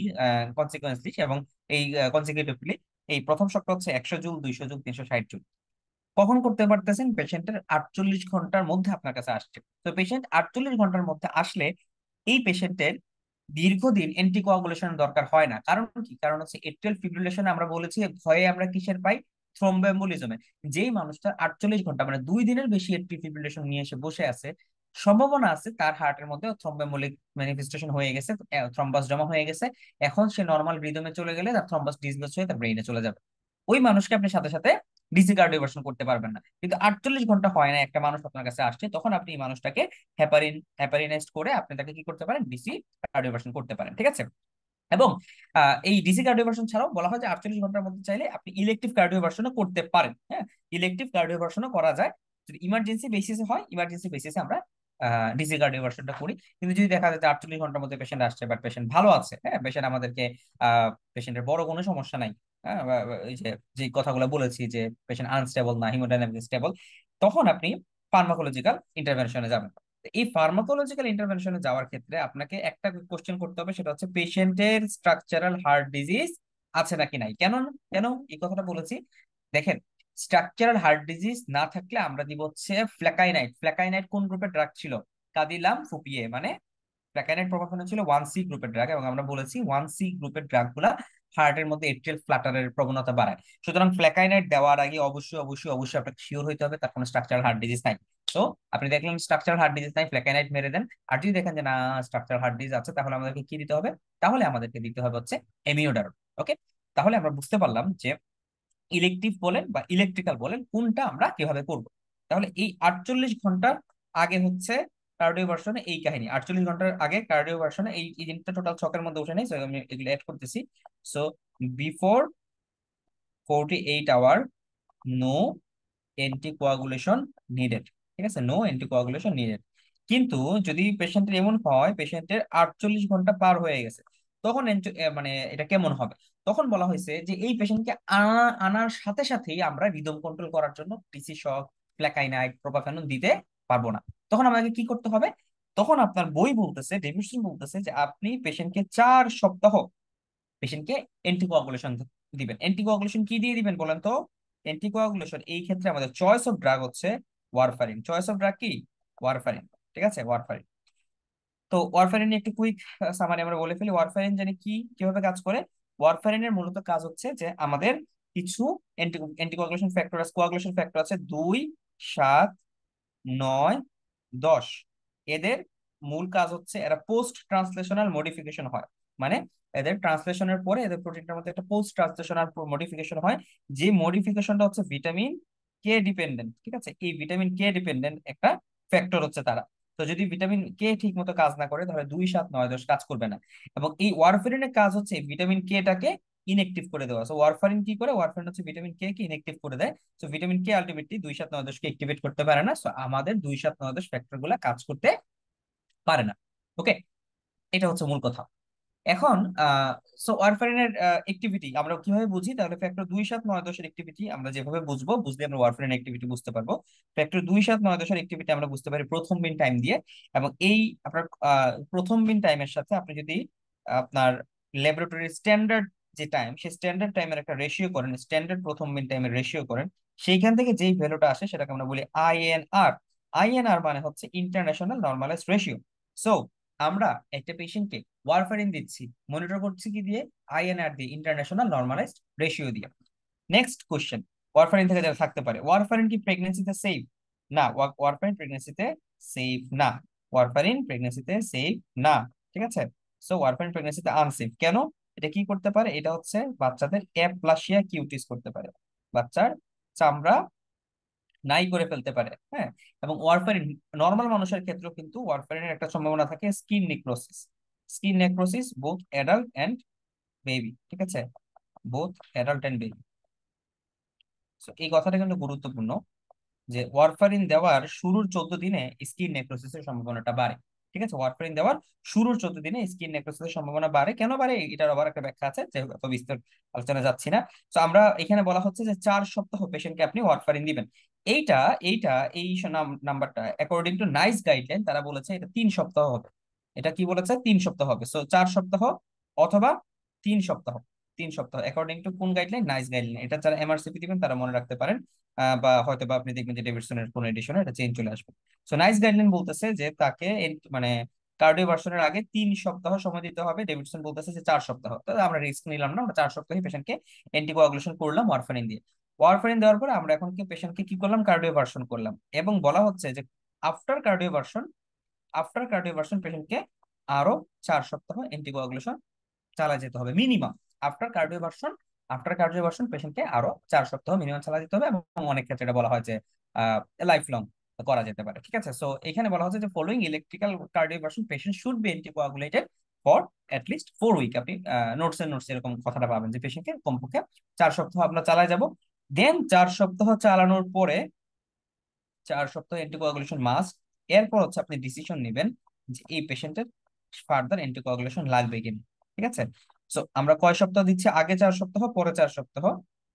কনসিকুয়েন্সলি, এবং এই কনসিকিউটিভলি। এই প্রথম শকটা হচ্ছে 100 জুল, 200 জুল, 360 জুল। কখন করতে পারতেছেন? পেশেন্টের 48 ঘন্টার মধ্যে আপনার কাছে আসছে। তো পেশেন্ট 48 ঘন্টার মধ্যে আসলে এই পেশেন্টের দীর্ঘদিন অ্যান্টিকোয়াগুলেশন দরকার হয় না। কারণ কি? কারণ হচ্ছে এট্রিয়াল ফিব্রিলেশন আমরা বলেছি ভয়ে আমরা কিসের পাই, থ্রম্বোএম্বোলিজমে। যেই মানুষটা 48 ঘন্টা মানে 2 দিনের বেশি এট্রিয়াল ফিব্রিলেশন নিয়ে এসে বসে আছে, সম্ভাবনা আছে তার হার্টের মধ্যে থ্রম্বোএম্বোলিক ম্যানিফেস্টেশন হয়ে গেছে, থ্রম্বাস জমা হয়ে গেছে। এখন সে নর্মাল রিদমে চলে গেলে তার থ্রম্বাস ডিসপ্লেস হয়ে তার ব্রেইনে চলে যাবে। ওই মানুষকে আপনি সাথে সাথে ডিসি কার্ডিওভার্সন করতে পারবেন না। কিন্তু 48 ঘন্টা হয় না একটা মানুষ আপনার কাছে আসছে, তখন আপনি এই মানুষটাকে হেপারিনাইজড করে আপনি তাকে কি করতে পারেন, ডিসি কার্ডিওভার্সন করতে পারেন। ঠিক আছে? এবং এই ডিসি কার্ডিওভার্সন ছাড়াও বলা হয় যে 48 ঘন্টার মধ্যে চাইলে আপনি ইলেকটিভ কার্ডিওভার্সনও করতে পারেন। হ্যাঁ, ইলেকটিভ কার্ডিওভার্সনও করা যায়। যদি ইমার্জেন্সি বেসিসে হয়, ইমার্জেন্সি বেসিসে আমরা ডিসি কার্ডিওভার্সনটা করি। কিন্তু যদি দেখা যায় যে 48 ঘন্টার মধ্যে পেশেন্ট আসছে, বাট পেশেন্ট ভালো আছে, হ্যাঁ, পেশেন্ট আমাদেরকে পেশেন্টের বড় কোনো সমস্যা নাই, হ্যাঁ, এই যে যে কথাগুলো বলেছি যে পেশেন্ট আনস্টেবল না, হিমোডাইনামিক স্টেবল, তখন আপনি ফার্মাকোলজিক্যাল ইন্টারভেনশনে যাবেন। তো এই ফার্মাকোলজিক্যাল ইন্টারভেনশনে যাওয়ার ক্ষেত্রে আপনাকে একটা কোশ্চেন করতে হবে, সেটা হচ্ছে পেশেন্টের স্ট্রাকচারাল হার্ট ডিজিজ আছে নাকি নাই। কেন কেন এই কথাটা বলেছি? দেখেন, স্ট্রাকচারাল হার্ট ডিজিজ না থাকলে আমরা দিব হচ্ছে ফ্ল্যাকাইনাইট। ফ্ল্যাকাইনাইট কোন গ্রুপের ড্রাগ ছিল? কাদিলাম ফুপিয়ে, মানে প্যাকাইনেট প্রভাবশালী ছিল 1C গ্রুপের ড্রাগ, এবং আমরা বলেছি 1C গ্রুপের ড্রাগ গুলা হার্টের মধ্যে এট্রিয়াল ফ্লাটারের প্রবণতা বাড়ায়। সুতরাং ফ্ল্যাকাইনাইট দেওয়ার আগে অবশ্যই আপনাকে শিওর হইতে হবে তার কোনো স্ট্রাকচারাল হার্ট ডিজিজ নাই। তো আপনি দেখলেন স্ট্রাকচারাল হার্ট ডিজিজ নাই, ফ্ল্যাকাইনাইট মেরে দেন। আর যদি দেখেন যে না, স্ট্রাকচারাল হার্ট ডিজিজ আছে, তাহলে আমাদেরকে কি দিতে হবে? তাহলে আমাদেরকে দিতে হবে হচ্ছে এমিওডারোন। ওকে, তাহলে আমরা বুঝতে পারলাম যে ইলেকটিভ বলেন বা ইলেকট্রিক্যাল বলেন, কোনটা আমরা কিভাবে করব। তাহলে এই 48 ঘন্টার আগে হচ্ছে কার্ডিও ভার্সনে এই কাহিনী, 48 ঘন্টার আগে কার্ডিও ভার্সনে এই জিনিসটা টোটাল ছকের মধ্যে উঠে নেই, so আমি এগুলো অ্যাড করতেছি। So before 48 hour, no anticoagulation needed. ঠিক আছে, নো অ্যান্টিকোয়াগুলেশন নিডেড। কিন্তু যদি পেশেন্টের এমন হয় পেশেন্টের 48 ঘন্টা পার হয়ে গেছে, তখন মানে এটা কেমন হবে? তখন বলা হয়েছে যে এই পেশেন্টকে আনার সাথে সাথেই আমরা রিদম কন্ট্রোল করার জন্য ডিসি শক, ফ্ল্যাকাইনাইড, প্রোপাফেনন দিতে পারবো না। তখন আমাকে কি করতে হবে? তখন আপনার বই বলতেছে, ডেফিনিশন বলতেছে যে আপনি পেশেন্টকে 4 সপ্তাহ পেশেন্টকে অ্যান্টিকোয়াগুলেশন দিবেন। অ্যান্টিকোয়াগুলেশন কি দিয়ে দিবেন বলেন তো? অ্যান্টিকোয়াগুলেশন এই ক্ষেত্রে আমাদের চয়েস অফ ড্রাগ হচ্ছে ওয়ারফারিন। চয়েস অফ ড্রাগ কি? ওয়ারফারিন। ঠিক আছে, ওয়ারফারিন। তো ওয়ারফারিন নিয়ে একটু কুইক সামারি আমরা বলে ফেলি। ওয়ারফারিন জানি কি, কিভাবে কাজ করে। ওয়ারফারিনের মূলত কাজ হচ্ছে যে আমাদের কিছু অ্যান্টিকোয়াগুলেশন ফ্যাক্টর আছে, কোয়াগুলেশন ফ্যাক্টর আছে 2, 7, 9, 10। এদের মূল কাজ হচ্ছে এরা পোস্ট ট্রান্সলেশনাল মডিফিকেশন হয়। মানে এদের ট্রান্সলেশনের পরে এদের প্রোটিনটার মধ্যে একটা পোস্ট ট্রান্সলেশনাল মডিফিকেশন হয়, যে মডিফিকেশনটা হচ্ছে ভিটামিন কে ডিপেন্ডেন্ট। ঠিক আছে, এই ভিটামিন কে ডিপেন্ডেন্ট একটা ফ্যাক্টর হচ্ছে তারা। তো যদি ভিটামিন কে ঠিক মতো কাজ না করে তাহলে 2, 7, 9, 10 কাজ করবে না। এবং এই ওয়ারফারিনের কাজ হচ্ছে ভিটামিন কে টাকে ইনএক্টিভ করে দেওয়া। সো ওয়ারফারিন কি করে? ওয়ারফারিন হচ্ছে ভিটামিন কে কে ইনএক্টিভ করে দেয়। তো ভিটামিন কে আলটিমেটলি 2, 7, 9, 10 কে অ্যাক্টিভেট করতে পারে না। সো আমাদের 2, 7, 9, 10 ফ্যাক্টর গুলা কাজ করতে পারে না। ওকে, এটা হচ্ছে মূল কথা। এখন সো ওয়ারফারিনের অ্যাক্টিভিটি আমরা কিভাবে বুঝি? তাহলে ফ্যাক্টর 2, 7, 9, 10 এর অ্যাক্টিভিটি আমরা যেভাবে বুঝবো, বুঝলে আমরা ওয়ারফারিনের অ্যাক্টিভিটি বুঝতে পারবো। ফ্যাক্টর 2, 7, 9, 10 এর অ্যাক্টিভিটি আমরা বুঝতে পারি প্রথম বিন টাইম দিয়ে। এবং এই আপনার প্রথম বিন টাইমের সাথে আপনি যদি আপনার ল্যাবরেটরি স্ট্যান্ডার্ড যে টাইম, সেই স্ট্যান্ডার্ড টাইমের একটা রেশিও করেন, স্ট্যান্ডার্ড প্রথম বিন টাইমের রেশিও করেন, সেইখান থেকে যেই ভ্যালুটা আসে সেটাকে আমরা বলি আইএনআর। আইএনআর মানে হচ্ছে ইন্টারন্যাশনাল নরমালাইজড রেশিও। সো আমরা একটা পেশেন্টকে ওয়ারফারিন দিচ্ছি, মনিটর করছি কি দিয়ে? আইএনআর দিয়ে, ইন্টারন্যাশনাল নরমালাইজড রেশিও দিয়ে। নেক্সট কোশ্চেন, ওয়ারফারিন থেকে যেটা থাকতে পারে, ওয়ারফারিন কি প্রেগন্যান্সিতে সেফ? না, ওয়ারফারিন প্রেগন্যান্সিতে সেফ না। ওয়ারফারিন প্রেগন্যান্সিতে সেফ না। ঠিক আছে, সো ওয়ারফারিন প্রেগন্যান্সিতে আনসেফ। কেন? এটা কি করতে পারে? এটা হচ্ছে বাচ্চাদের অ্যাপ্লাসিয়া কিউটিস করতে পারে, বাচ্চার চামড়া নাই করে ফেলতে পারে। হ্যাঁ, এবং ওয়ারফারিন নর্মাল মানুষের ক্ষেত্রেও কিন্তু ওয়ারফারিনের একটা সম্ভাবনা থাকে skin necrosis. Skin necrosis both adult and baby. ঠিক আছে, both adult and baby. So এই কথাটা কিন্তু গুরুত্বপূর্ণ যে ওয়ারফারিন দেওয়ার শুরুর 14 দিনে স্কিন নেক্রোসিসের সম্ভাবনাটা বাড়ে। ঠিক আছে, ওয়ারফারিন দেওয়ার শুরুর 14 দিনে স্কিন নেক্রোসিসের সম্ভাবনা বাড়ে। কেন বাড়ে এটার আবার একটা ব্যাখ্যা আছে, যে এত বিস্তর আলোচনা যাচ্ছি না। তো আমরা এখানে বলা হচ্ছে যে 4 সপ্তাহ পেশেন্টকে আপনি ওয়ারফারিন দিবেন। এইটা এইটা এই নাম্বারটা অ্যাকর্ডিং টু নাইস গাইডলাইন তারা বলেছে এটা 3 সপ্তাহ হবে। এটা কি বলেছে? 3 সপ্তাহ হবে। সো 4 সপ্তাহ অথবা 3 সপ্তাহ। 3 সপ্তাহ অ্যাকর্ডিং টু কোন গাইডলাইন? Nice guideline. এটা যারা এমআরসিপি দিবেন তারা মনে রাখতে পারেন। বা হয়তো বা আপনি দেখবেন যে ডেভিডসনের কোন এডিশনে এটা চেঞ্জ চলে আসবে। সো নাইস গাইডলাইন বলতেছে যে তাকে মানে কার্ডিও ভার্সনের আগে 3 সপ্তাহ সময় দিতে হবে। ডেভিডসন বলতেছে যে 4 সপ্তাহ। তাহলে আমরা রিস্ক নিলাম না, আমরা 4 সপ্তাহে পেশেন্টকে অ্যান্টিকোয়াগুলেশন করলাম ওয়ারফারিন দিয়ে। ওয়ারফারিন দেওয়ার পরে আমরা এখন কি পেশেন্টকে কি করলাম? কার্ডিও ভার্সন করলাম। এবং বলা হচ্ছে যে after cardio version, after cardio version পেশেন্টকে আরো 4 সপ্তাহ অ্যান্টিকোয়াগুলেশন চালা যেতে হবে minimum. After cardio version, after cardio version পেশেন্টকে আরো 4 সপ্তাহ মিনিমাম চালা যেতে হবে। এবং অনেক ক্ষেত্রে এটা বলা হয় যে লাইফ লং করা যেতে পারে। ঠিক আছে, সো এখানে বলা হচ্ছে যে following electrical cardioversion patient should be anticoagulated for at least 4 week. আপনি নোটস এরকম কথাটা পাবেন যে পেশেন্টকে কমপক্ষে 4 সপ্তাহ আমরা চালায় যাব। দেন 4 সপ্তাহ চালানোর পরে, 4 সপ্তাহ অ্যান্টিকোয়াগুলেশন মাস্ট। এরপর হচ্ছে আপনি ডিসিশন নেবেন যে এই পেশেন্টের ফার্দার অ্যান্টিকোয়াগুলেশন লাগবে কিনা। ঠিক আছে, সো আমরা কয় সপ্তাহ দিচ্ছি? আগে 4 সপ্তাহ, পরে 4 সপ্তাহ।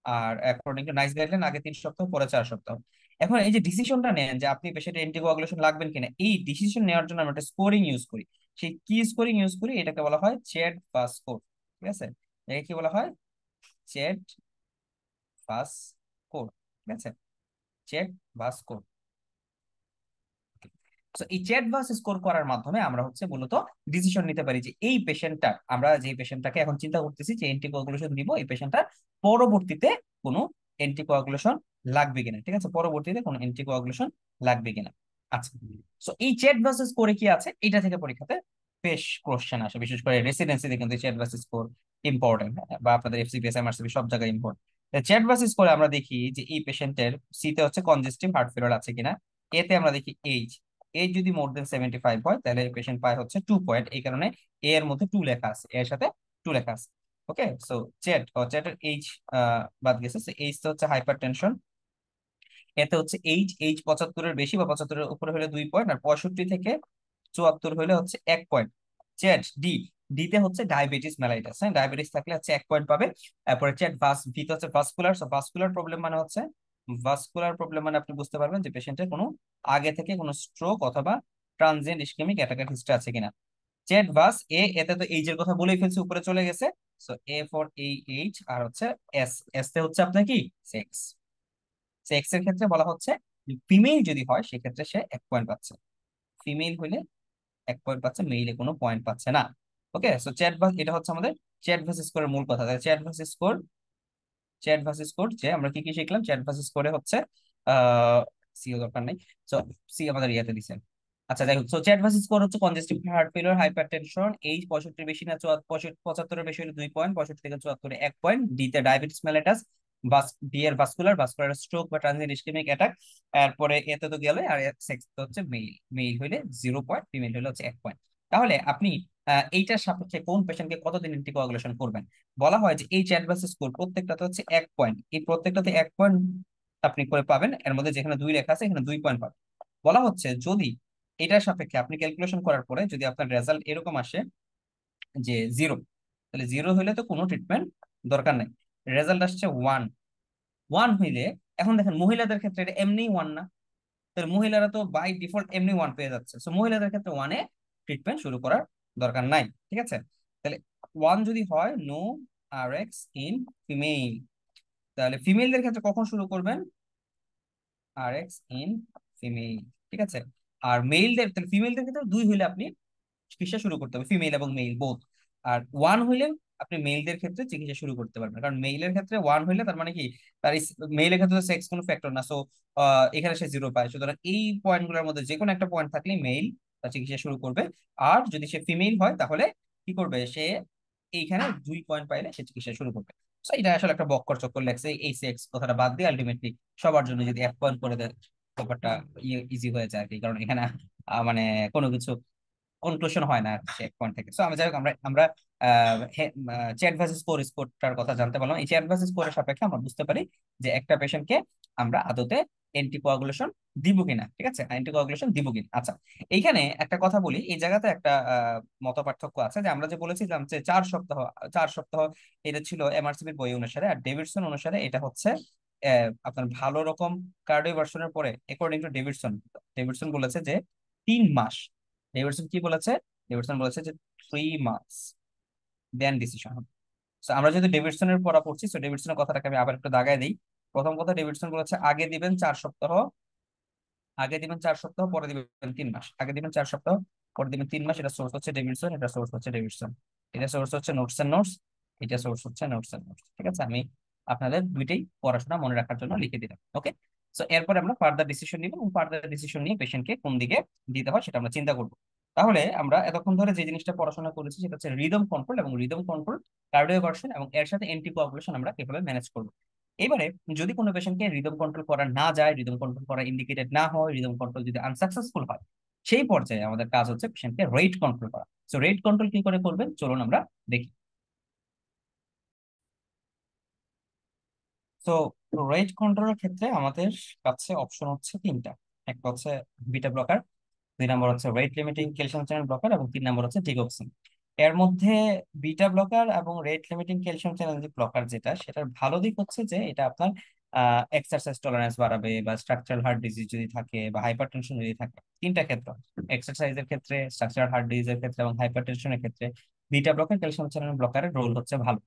আর অ্যাকর্ডিং টু নাইস গাইডলাইন আগে 3 সপ্তাহ, পরে 4 সপ্তাহ। এখন এই যে ডিসিশনটা নেন যে আপনি পেশেন্টের অ্যান্টিকোয়াগুলেশন লাগবেন কিনা, এই ডিসিশন নেওয়ার জন্য আমরা একটা স্কোরিং ইউজ করি। সেই কি স্কোরিং ইউজ করি? এটাকে বলা হয় চেড বা স্কোর। ঠিক আছে, এটাকে কি বলা হয়? চেড বা স্কোর। ঠিক আছে, চেড বা স্কোর। তো এই চ্যাট বাস স্কোর করার মাধ্যমে আমরা হচ্ছে মূলত ডিসিশন নিতে পারি যে এই পেশেন্টটা, আমরা যে পেশেন্টটাকে এখন চিন্তা করতেছি যে অ্যান্টিকোয়াগুলেশন দিব, এই পেশেন্টটা পরবর্তীতে কোনো অ্যান্টিকোয়াগুলেশন লাগবে কিনা। ঠিক আছে, পরবর্তীতে কোনো অ্যান্টিকোয়াগুলেশন লাগবে কিনা। আচ্ছা, তো এই চ্যাট বাস স্কোরে কি আছে? এটা থেকে পরীক্ষাতে বেশ কোশ্চেন আসে, বিশেষ করে রেসিডেন্সিতে কিন্তু চ্যাট বাস স্কোর ইম্পর্টেন্ট, বা আপনাদের এফসিপিএস এমআরসিপি সব জায়গায় ইম্পর্টেন্ট। চ্যাট বাস স্কোরে আমরা দেখি যে এই পেশেন্টের সিতে হচ্ছে কনজেস্টিভ হার্ট ফেলিওর আছে কিনা। এতে আমরা দেখি এইজ, এজ যদি মোর দেন 75 হয় তাহলে পেশেন্ট পায় হচ্ছে 2 পয়েন্ট। এই কারণে এ এর মধ্যে 2 লেখা আছে, এর সাথে 2 লেখা আছে। ওকে, সো চ্যাটের এইজ বাদ গেছে। এইজ তো হচ্ছে হাইপার টেনশন। এতে হচ্ছে এইচ 75-এর বেশি বা 75-এর উপরে হলে 2 পয়েন্ট, আর 65 থেকে 74 হলে হচ্ছে 1 পয়েন্ট। চ্যাট ডি, ডিতে হচ্ছে ডায়াবেটিস মেলাইটাস। হ্যাঁ, ডায়াবেটিস থাকলে হচ্ছে 1 পয়েন্ট পাবে। তারপরে হচ্ছে ভিতে হচ্ছে ভাস্কুলার। ভাস্কুলার প্রবলেম মানে হচ্ছে, ভাস্কুলার প্রবলেম মানে আপনি বুঝতে পারবেন যে পেশেন্টের কোনো আগে থেকে কোনো স্ট্রোক অথবা ট্রানজিয়েন্ট ইসকেমিক অ্যাটাকের হিস্ট্রি আছে কিনা। জেড ভাস এ, এতে তো এইজ এর কথা বলেই ফেলছে, উপরে চলে গেছে। সো এ ফর এইচ, আর হচ্ছে এস, এস তে হচ্ছে আপনার কি সেক্স। সেক্স এর ক্ষেত্রে বলা হচ্ছে ফিমেল যদি হয় সেক্ষেত্রে সে 1 পয়েন্ট পাচ্ছে, ফিমেল হইলে 1 পয়েন্ট পাচ্ছে, মেইলে কোনো পয়েন্ট পাচ্ছে না। ওকে, সো চ্যাট ভাস, এটা হচ্ছে আমাদের চ্যাট ভার্সেস স্কোরের মূল কথা। Chat versus score, chat versus score যে আমরা কি কি শিখলাম, চ্যাট ভার্সেস স্কোরে হচ্ছে আহ সিও দরকার নাই। সো সি আমাদের ইয়াতে দিছেন। আচ্ছা যাই হোক, সো চ্যাট ভার্সেস স্কোর হচ্ছে congestive heart failure, hypertension, age 65 বেশি না 75 বেশি হলে 2 পয়েন্ট, 65 থেকে 74 1 পয়েন্ট, ডি তে ডায়াবেটিস মেলাইটাস, ডি এর ভাস্কুলার, ভাস্কুলার স্ট্রোক বা ট্রানজিয়েন্ট ইসকেমিক অ্যাটাক। এরপরে এতে তো গেলে, আর সেক্স হচ্ছে মেল, মেল হইলে 0 পয়েন্ট, ফিমেল হইলে হচ্ছে 1 পয়েন্ট। তাহলে আপনি এইটার সাপেক্ষে কোন পেশেন্টকে কতদিন অ্যান্টিকোয়াগুলেশন করবেন। বলা হয় যে এই চ্যাট ভার্সেস স্কোর প্রত্যেকটাতে হচ্ছে 1 পয়েন্ট, এই প্রত্যেকটাতে 1 পয়েন্ট আপনি করে পাবেন। এর মধ্যে যেখানে 2 লেখা আছে এখানে 2 পয়েন্ট পাবেন। বলা হচ্ছে যদি এটার সাপেক্ষে আপনি ক্যালকুলেশন করার পরে যদি আপনার রেজাল্ট এরকম আসে যে 0, তাহলে 0 হইলে তো কোনো ট্রিটমেন্ট দরকার নাই। রেজাল্ট আসছে 1, 1 হইলে, এখন দেখেন মহিলাদের ক্ষেত্রে এটা এমনি 1 না, তাহলে মহিলারা তো বাই ডিফল্ট এমনি 1 পেয়ে যাচ্ছে। সো মহিলাদের ক্ষেত্রে 1-এ ট্রিটমেন্ট শুরু করার দরকার নাই। ঠিক আছে, তাহলে 1 যদি হয় no R X in female, তাহলে ফিমেলদের ক্ষেত্রে কখন শুরু করবেন, আর এক্স ইন ফিমেল। ঠিক আছে, আর মেলদের, তাহলে ফিমেলদের ক্ষেত্রে 2 হইলে আপনি চিকিৎসা শুরু করতে হবে, ফিমেল এবং মেল বোথ। আর 1 হইলে আপনি মেলদের ক্ষেত্রে চিকিৎসা শুরু করতে পারবেন, কারণ মেইলের ক্ষেত্রে 1 হইলে তার মানে কি, তার মেইলের ক্ষেত্রে সেক্স কোনো ফ্যাক্টর না। সো এখানে সে 0 পায়, সুতরাং এই পয়েন্টগুলোর মধ্যে যে কোনো একটা পয়েন্ট থাকলেই মেইল তার চিকিৎসা শুরু করবে। আর যদি সে ফিমেল হয় তাহলে কি করবে, সে এইখানে 2 পয়েন্ট পাইলে সে চিকিৎসা শুরু করবে। So, এটা আসলে একটা বক্কর চক্কর লেগছে, এই সেক্স কথাটা বাদ দিয়ে আলটিমেটলি সবার জন্য যদি 1 পয়েন্ট করে দেয় ব্যাপারটা ইজি হয়ে যায় আর কি, কারণ এখানে মানে কোনো কিছু কনক্লুশন হয় না 1 পয়েন্ট থেকে। সো আমরা যাই হোক, আমরা আমরা চ্যাট ভার্সেস স্কোর, স্কোরটার কথা জানতে পারলাম। এই চ্যাট ভার্সেস স্কোরের সাপেক্ষে আমরা বুঝতে পারি যে একটা পেশেন্টকে আমরা আদতে অ্যান্টিকোয়াগুলেশন দিব কিনা। ঠিক আছে, অ্যান্টিকোয়াগুলেশন দিব কিনা। আচ্ছা, এইখানে একটা কথা বলি, এই জায়গাতে একটা মত পার্থক্য আছে, যে আমরা যে বলেছিলাম যে 4 সপ্তাহ, 4 সপ্তাহ এটা ছিল এমআরসিপির বই অনুসারে, আর ডেভিডসন অনুসারে এটা হচ্ছে আপনার ভালো রকম কার্ডিওভার্সনের পরে, অ্যাকর্ডিং টু ডেভিডসন, ডেভিডসন বলেছে যে 3 মাস। ডেভিডসন কি বলেছে, ডেভিডসন বলেছে যে 3 মাস দেন ডিসিশন হবে। So, আমরা যেহেতু ডেভিডসনের পড়া পড়ছি, তো ডেভিডসনের কথাটাকে আমি আবার একটু দাগায় দিই। প্রথম কথা, ডেভিডসন বলেছে আগে দিবেন 4 সপ্তাহ, আগে দিবেন 4 সপ্তাহ, পরে দিবেন 3 মাস, আগে দিবেন 4 সপ্তাহ, পরে দিবেন 3 মাস। এটা সোর্স হচ্ছে ডেভিডসন, এটা সোর্স হচ্ছে ডেভিডসন, এটা সোর্স হচ্ছে নোটস এন্ড নোটস, এটা সোর্স হচ্ছে নোটস এন্ড নোটস। ঠিক আছে, আমি আপনাদের দুইটাই পড়াশোনা মনে রাখার জন্য লিখে দিলাম। ওকে, সো এরপরে আমরা ফার্দার ডিসিশন নিব, এবং ফার্দার ডিসিশন নিয়ে পেশেন্টকে কোন দিকে দিতে হয় সেটা আমরা চিন্তা করব। তাহলে আমরা এতক্ষণ ধরে যে জিনিসটা পড়াশোনা করেছি সেটা হচ্ছে রিদম কন্ট্রোল, এবং রিদম কন্ট্রোল, কার্ডিওভার্সন, এবং এর সাথে অ্যান্টিকোয়াগুলেশন আমরা কিভাবে ম্যানেজ করব। এবারে যদি কোনো পেশেন্টকে রিদম কন্ট্রোল করা না যায়, রিদম কন্ট্রোল করা ইন্ডিকেটেড না হয়, রিদম কন্ট্রোল যদি আনসাকসেসফুল হয়, সেই পর্যায়ে আমাদের কাজ হচ্ছে পেশেন্টকে রেট কন্ট্রোল করা। সো রেট কন্ট্রোল কি করে করবেন চলুন আমরা দেখি। তো রেট কন্ট্রোলের ক্ষেত্রে আমাদের কাছে অপশন হচ্ছে 3টা। একটা হচ্ছে বিটা ব্লকার, 2 নম্বর হচ্ছে rate limiting calcium channel blocker, এবং 3 নম্বর হচ্ছে ডিগক্সিন। এর মধ্যে বিটা ব্লকার এবং rate limiting calcium channel blocker যেটা, সেটার ভালো দিক হচ্ছে যে এটা আপনার এক্সারসাইজ টলারেন্স বাড়াবে, বা স্ট্রাকচারাল হার্ট ডিজিজ যদি থাকে, বা হাইপারটেনশন যদি থাকে, 3টা ক্ষেত্র, এক্সারসাইজের ক্ষেত্রে, স্ট্রাকচারাল হার্ট ডিজিজের ক্ষেত্রে, এবং হাইপারটেনশনের ক্ষেত্রে বিটা ব্লকার ক্যালসিয়াম চ্যানেল ব্লকারের রোল হচ্ছে ভালো।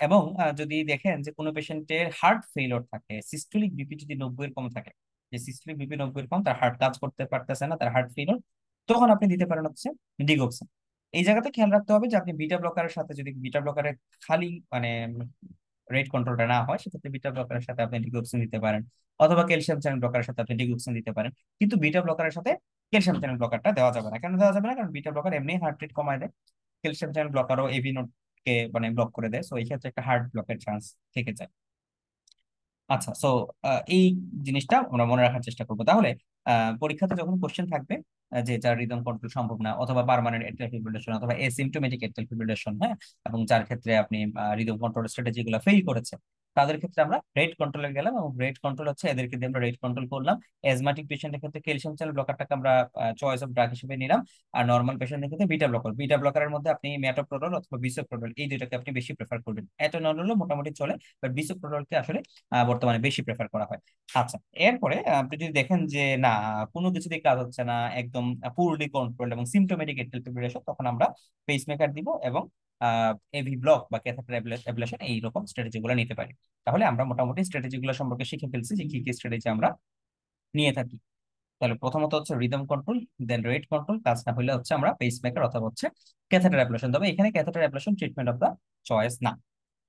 এবং যদি দেখেন যে কোনো পেশেন্টের হার্ট ফেইলিওর থাকে, সিস্টোলিক বিপি যদি 90-এর কম থাকে, যে সিস্টোলিক বিপি 90-এর কম, তার হার্ট কাজ করতে পারতেছে না, তার হার্ট ফেইলিওর, তখন আপনি দিতে পারেন হচ্ছে ডিগক্সিন। এই জায়গাতে খেয়াল রাখতে হবে যে আপনি বিটা ব্লকারের সাথে, যদি বিটা ব্লকারের খালি মানে রেট কন্ট্রোলটা না হয়, সেক্ষেত্রে বিটা ব্লকারের সাথে আপনি ডিগক্সিন দিতে পারেন, অথবা ক্যালসিয়াম চ্যানেল ব্লকারের সাথে আপনি ডিগক্সিন দিতে পারেন। কিন্তু বিটা ব্লকারের সাথে ক্যালসিয়াম চ্যানেল ব্লকারটা দেওয়া যাবে না। কেন দেওয়া যাবে না, কারণ বিটা ব্লকার এমনি হার্ট রেট কমায় দেয়, ক্যালসিয়াম চ্যানেল ব্লকারও এভি নোড কে মানে ব্লক করে দেয়। সো এই ক্ষেত্রে একটা হার্ট ব্লকের চান্স থেকে যায়। আচ্ছা, সো এই জিনিসটা আমরা মনে রাখার চেষ্টা করবো। তাহলে পরীক্ষাতে যখন কোশ্চেন থাকবে যে যার রিদম কন্ট্রোল সম্ভব না, অথবা পার্মানেন্ট এট্রিয়াল ফিব্রিলেশন, অথবা এসিমটোমেটিক এট্রিয়াল ফিব্রিলেশন, হ্যাঁ, এবং যার ক্ষেত্রে আপনি রিদম কন্ট্রোল স্ট্র্যাটেজি গুলো ফেল করেছে, তাদের ক্ষেত্রে আমরা রেট কন্ট্রোলে গেলাম, এবং রেট কন্ট্রোল হচ্ছে এদেরকে দিয়ে আমরা রেট কন্ট্রোল করলাম। অ্যাজমাটিক পেশেন্টের ক্ষেত্রে ক্যালসিয়াম চ্যানেল ব্লকারটাকে আমরা চয়েস অফ ড্রাগ হিসেবে নিলাম। আর নর্মাল পেশেন্টের ক্ষেত্রে বিটা ব্লকার, বিটা ব্লকারের মধ্যে আপনি মেটোপ্রোডল অথবা বিসোপ্রোডল এই দুইটাকে আপনি বেশি প্রেফার করবেন। এটানল মোটামুটি চলে, বাট বিসোপ্রোডলকে আসলে বর্তমানে বেশি প্রেফার করা হয়। আচ্ছা, এরপরে আপনি যদি দেখেন যে না কোনো কিছুতেই কাজ হচ্ছে না, একদম পুরোলি কন্ট্রোল এবং সিমটোমেটিক এট্রিয়াল ফিব্রিলেশন, তখন আমরা পেসমেকার দিব এবং এভি ব্লক বা ক্যাথেটার অ্যাবলেশন এইরকম স্ট্র্যাটেজি গুলো নিতে পারি। তাহলে আমরা মোটামুটি স্ট্র্যাটেজি গুলো সম্পর্কে শিখে ফেলছি যে কি কি স্ট্র্যাটেজি আমরা নিয়ে থাকি। তাহলে প্রথমত হচ্ছে রিদম কন্ট্রোল, দেন রেট কন্ট্রোল, কাজ না হলে হচ্ছে আমরা পেসমেকার অথবা হচ্ছে ক্যাথেটার অ্যাবলেশন। তবে এখানে catheter ablation treatment of the choice না।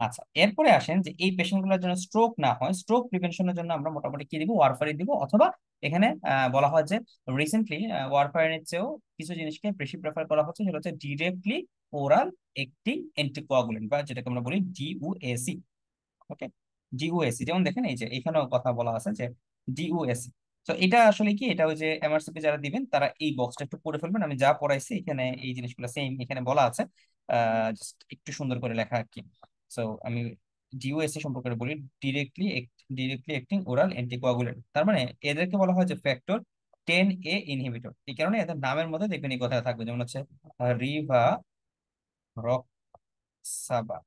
আচ্ছা, এরপরে আসেন যে এই পেশেন্ট গুলোর জন্য স্ট্রোক না হয়, স্ট্রোক প্রিভেনশনের জন্য আমরা মোটামুটি কি দিব, ওয়ারফারিন দিব, অথবা এখানে বলা হয় যে রিসেন্টলি ওয়ারফারিনের চেয়েও কিছু জিনিসকে বেশি প্রেফার করা হচ্ছে, সেটা হচ্ছে ডিরেক্টলি ওরাল অ্যাক্টিং অ্যান্টিকোয়াগুলেন্ট, বা যেটাকে আমরা বলি ডিউএসি। ওকে, ডিউএসি, যেমন দেখেন এই যে এখানেও কথা বলা আছে যে ডিউএসি। তো এটা আসলে কি, এটা ওই যে এমআরসিপি যারা দিবেন তারা এই বক্সটা একটু পড়ে ফেলবেন, আমি যা পড়াইছি এখানে এই জিনিসগুলো সেম এখানে বলা আছে, জাস্ট একটু সুন্দর করে লেখা আর কি। সো আমি ডিওএসি সম্পর্কে বলি, directly directly acting oral anticoagulant. তার মানে এদেরকে বলা হয় যে ফ্যাক্টর 10A ইনহিবিটর। এই কারণে এদের নামের মধ্যে দেখবেন এই কথা থাকবে, যেমন হচ্ছে রিভা রক্সাবা,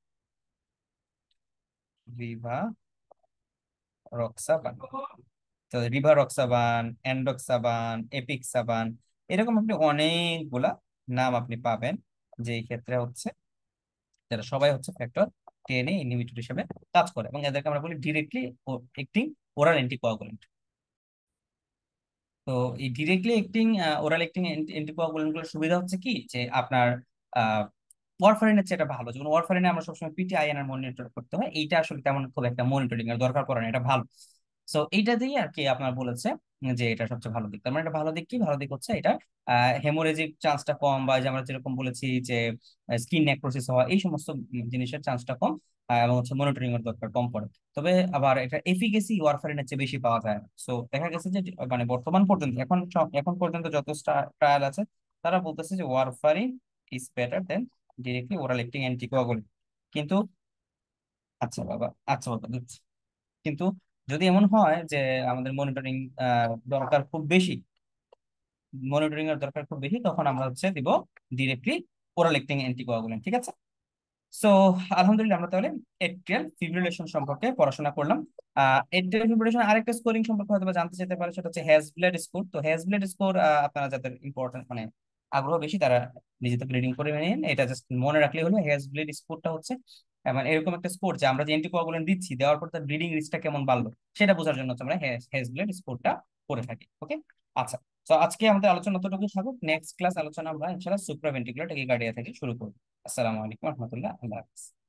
রিভা রক্সাবান। তো রিভা রক্সাবান, এন্ডোক্সাবান, এপিক্সাবান, এরকম আপনি অনেকগুলা নাম আপনি পাবেন, যে এই ক্ষেত্রে হচ্ছে যারা সবাই হচ্ছে ফ্যাক্টর 10A ইনহিবিটর হিসেবে কাজ করে, এবং এদেরকে আমরা বলি ডিরেক্টলি অ্যাক্টিং ওরাল অ্যান্টিকোয়াগুলেন্ট। তো এই directly acting oral acting anticoagulant গুলোর সুবিধা হচ্ছে কি, যে আপনার ওয়ারফারিনের চেয়ে এটা ভালো। যেমন ওয়ারফারিনে আমরা সবসময় পিটিআইএনআর মনিটর করতে হয়, এইটা আসলে তেমন খুব একটা মনিটরিং এর দরকার পড়ে না, এটা ভালো। সো এইটা দিয়ে আর কি আপনার বলেছে যে এটা সবচেয়ে ভালো দিক। তার মানে এটা ভালো দিক কি, ভালো দিক হচ্ছে এটা হেমোরেজিক চান্সটা কম, বা যে আমরা যেরকম বলেছি যে স্কিন নেক্রোসিস হওয়া, এই সমস্ত জিনিসের চান্সটা কম, এবং হচ্ছে মনিটরিং এর দরকার কম পড়ে। তবে আবার এটা এফিকেসি ওয়ারফারিনের চেয়ে বেশি পাওয়া যায় না। সো দেখা গেছে যে মানে বর্তমান পর্যন্ত এখন পর্যন্ত যত ট্রায়াল আছে, তারা বলতেছে যে warfarin is better then directly oral acting anticoagulant. কিন্তু আচ্ছা বাবা, আচ্ছা বাবা দিচ্ছি। কিন্তু যদি এমন হয় যে আমাদের মনিটরিং দরকার খুব বেশি, মনিটরিং এর দরকার খুব বেশি, তখন আমরা হচ্ছে দিব ডিরেক্টলি ওরাল অ্যাক্টিং অ্যান্টিকোয়াগুলেন্ট। ঠিক আছে। সো আলহামদুলিল্লাহ, আমরা তাহলে এট্রিয়াল ফিব্রিলেশন সম্পর্কে পড়াশোনা করলাম। এট্রিয়াল ফিব্রিলেশন আরেকটা স্কোরিং সম্পর্কে হয়তো বা জানতে চাইতে পারে, সেটা হচ্ছে হ্যাজব্লেড স্কোর। তো হ্যাজব্লেড স্কোর আপনারা যাদের ইম্পর্টেন্ট মানে আগ্রহ বেশি, তারা নিজে থেকে রিডিং করে নিন। এটা জাস্ট মনে রাখলে হলো, হ্যাজব্লেড স্কোরটা হচ্ছে মানে এরকম একটা স্কোর, যে আমরা যে অ্যান্টিকোয়াগুলেন্ট দিচ্ছি, দেওয়ার পর তার ব্লিডিং রিস্কটা কেমন বাড়লো সেটা বোঝার জন্য হচ্ছে আমরা হ্যাজব্লেড স্কোরটা করে থাকি। ওকে, আচ্ছা। তো আজকে আমাদের আলোচনা অতটুকু থাকুক, নেক্সট ক্লাস আলোচনা আমরা ইনশাআল্লাহ সুপ্রাভেন্টিকুলার ট্যাকিকার্ডিয়া থেকে শুরু করবো। আসসালামু আলাইকুম রহমতুল্লাহ, আল্লাহ হাফিজ।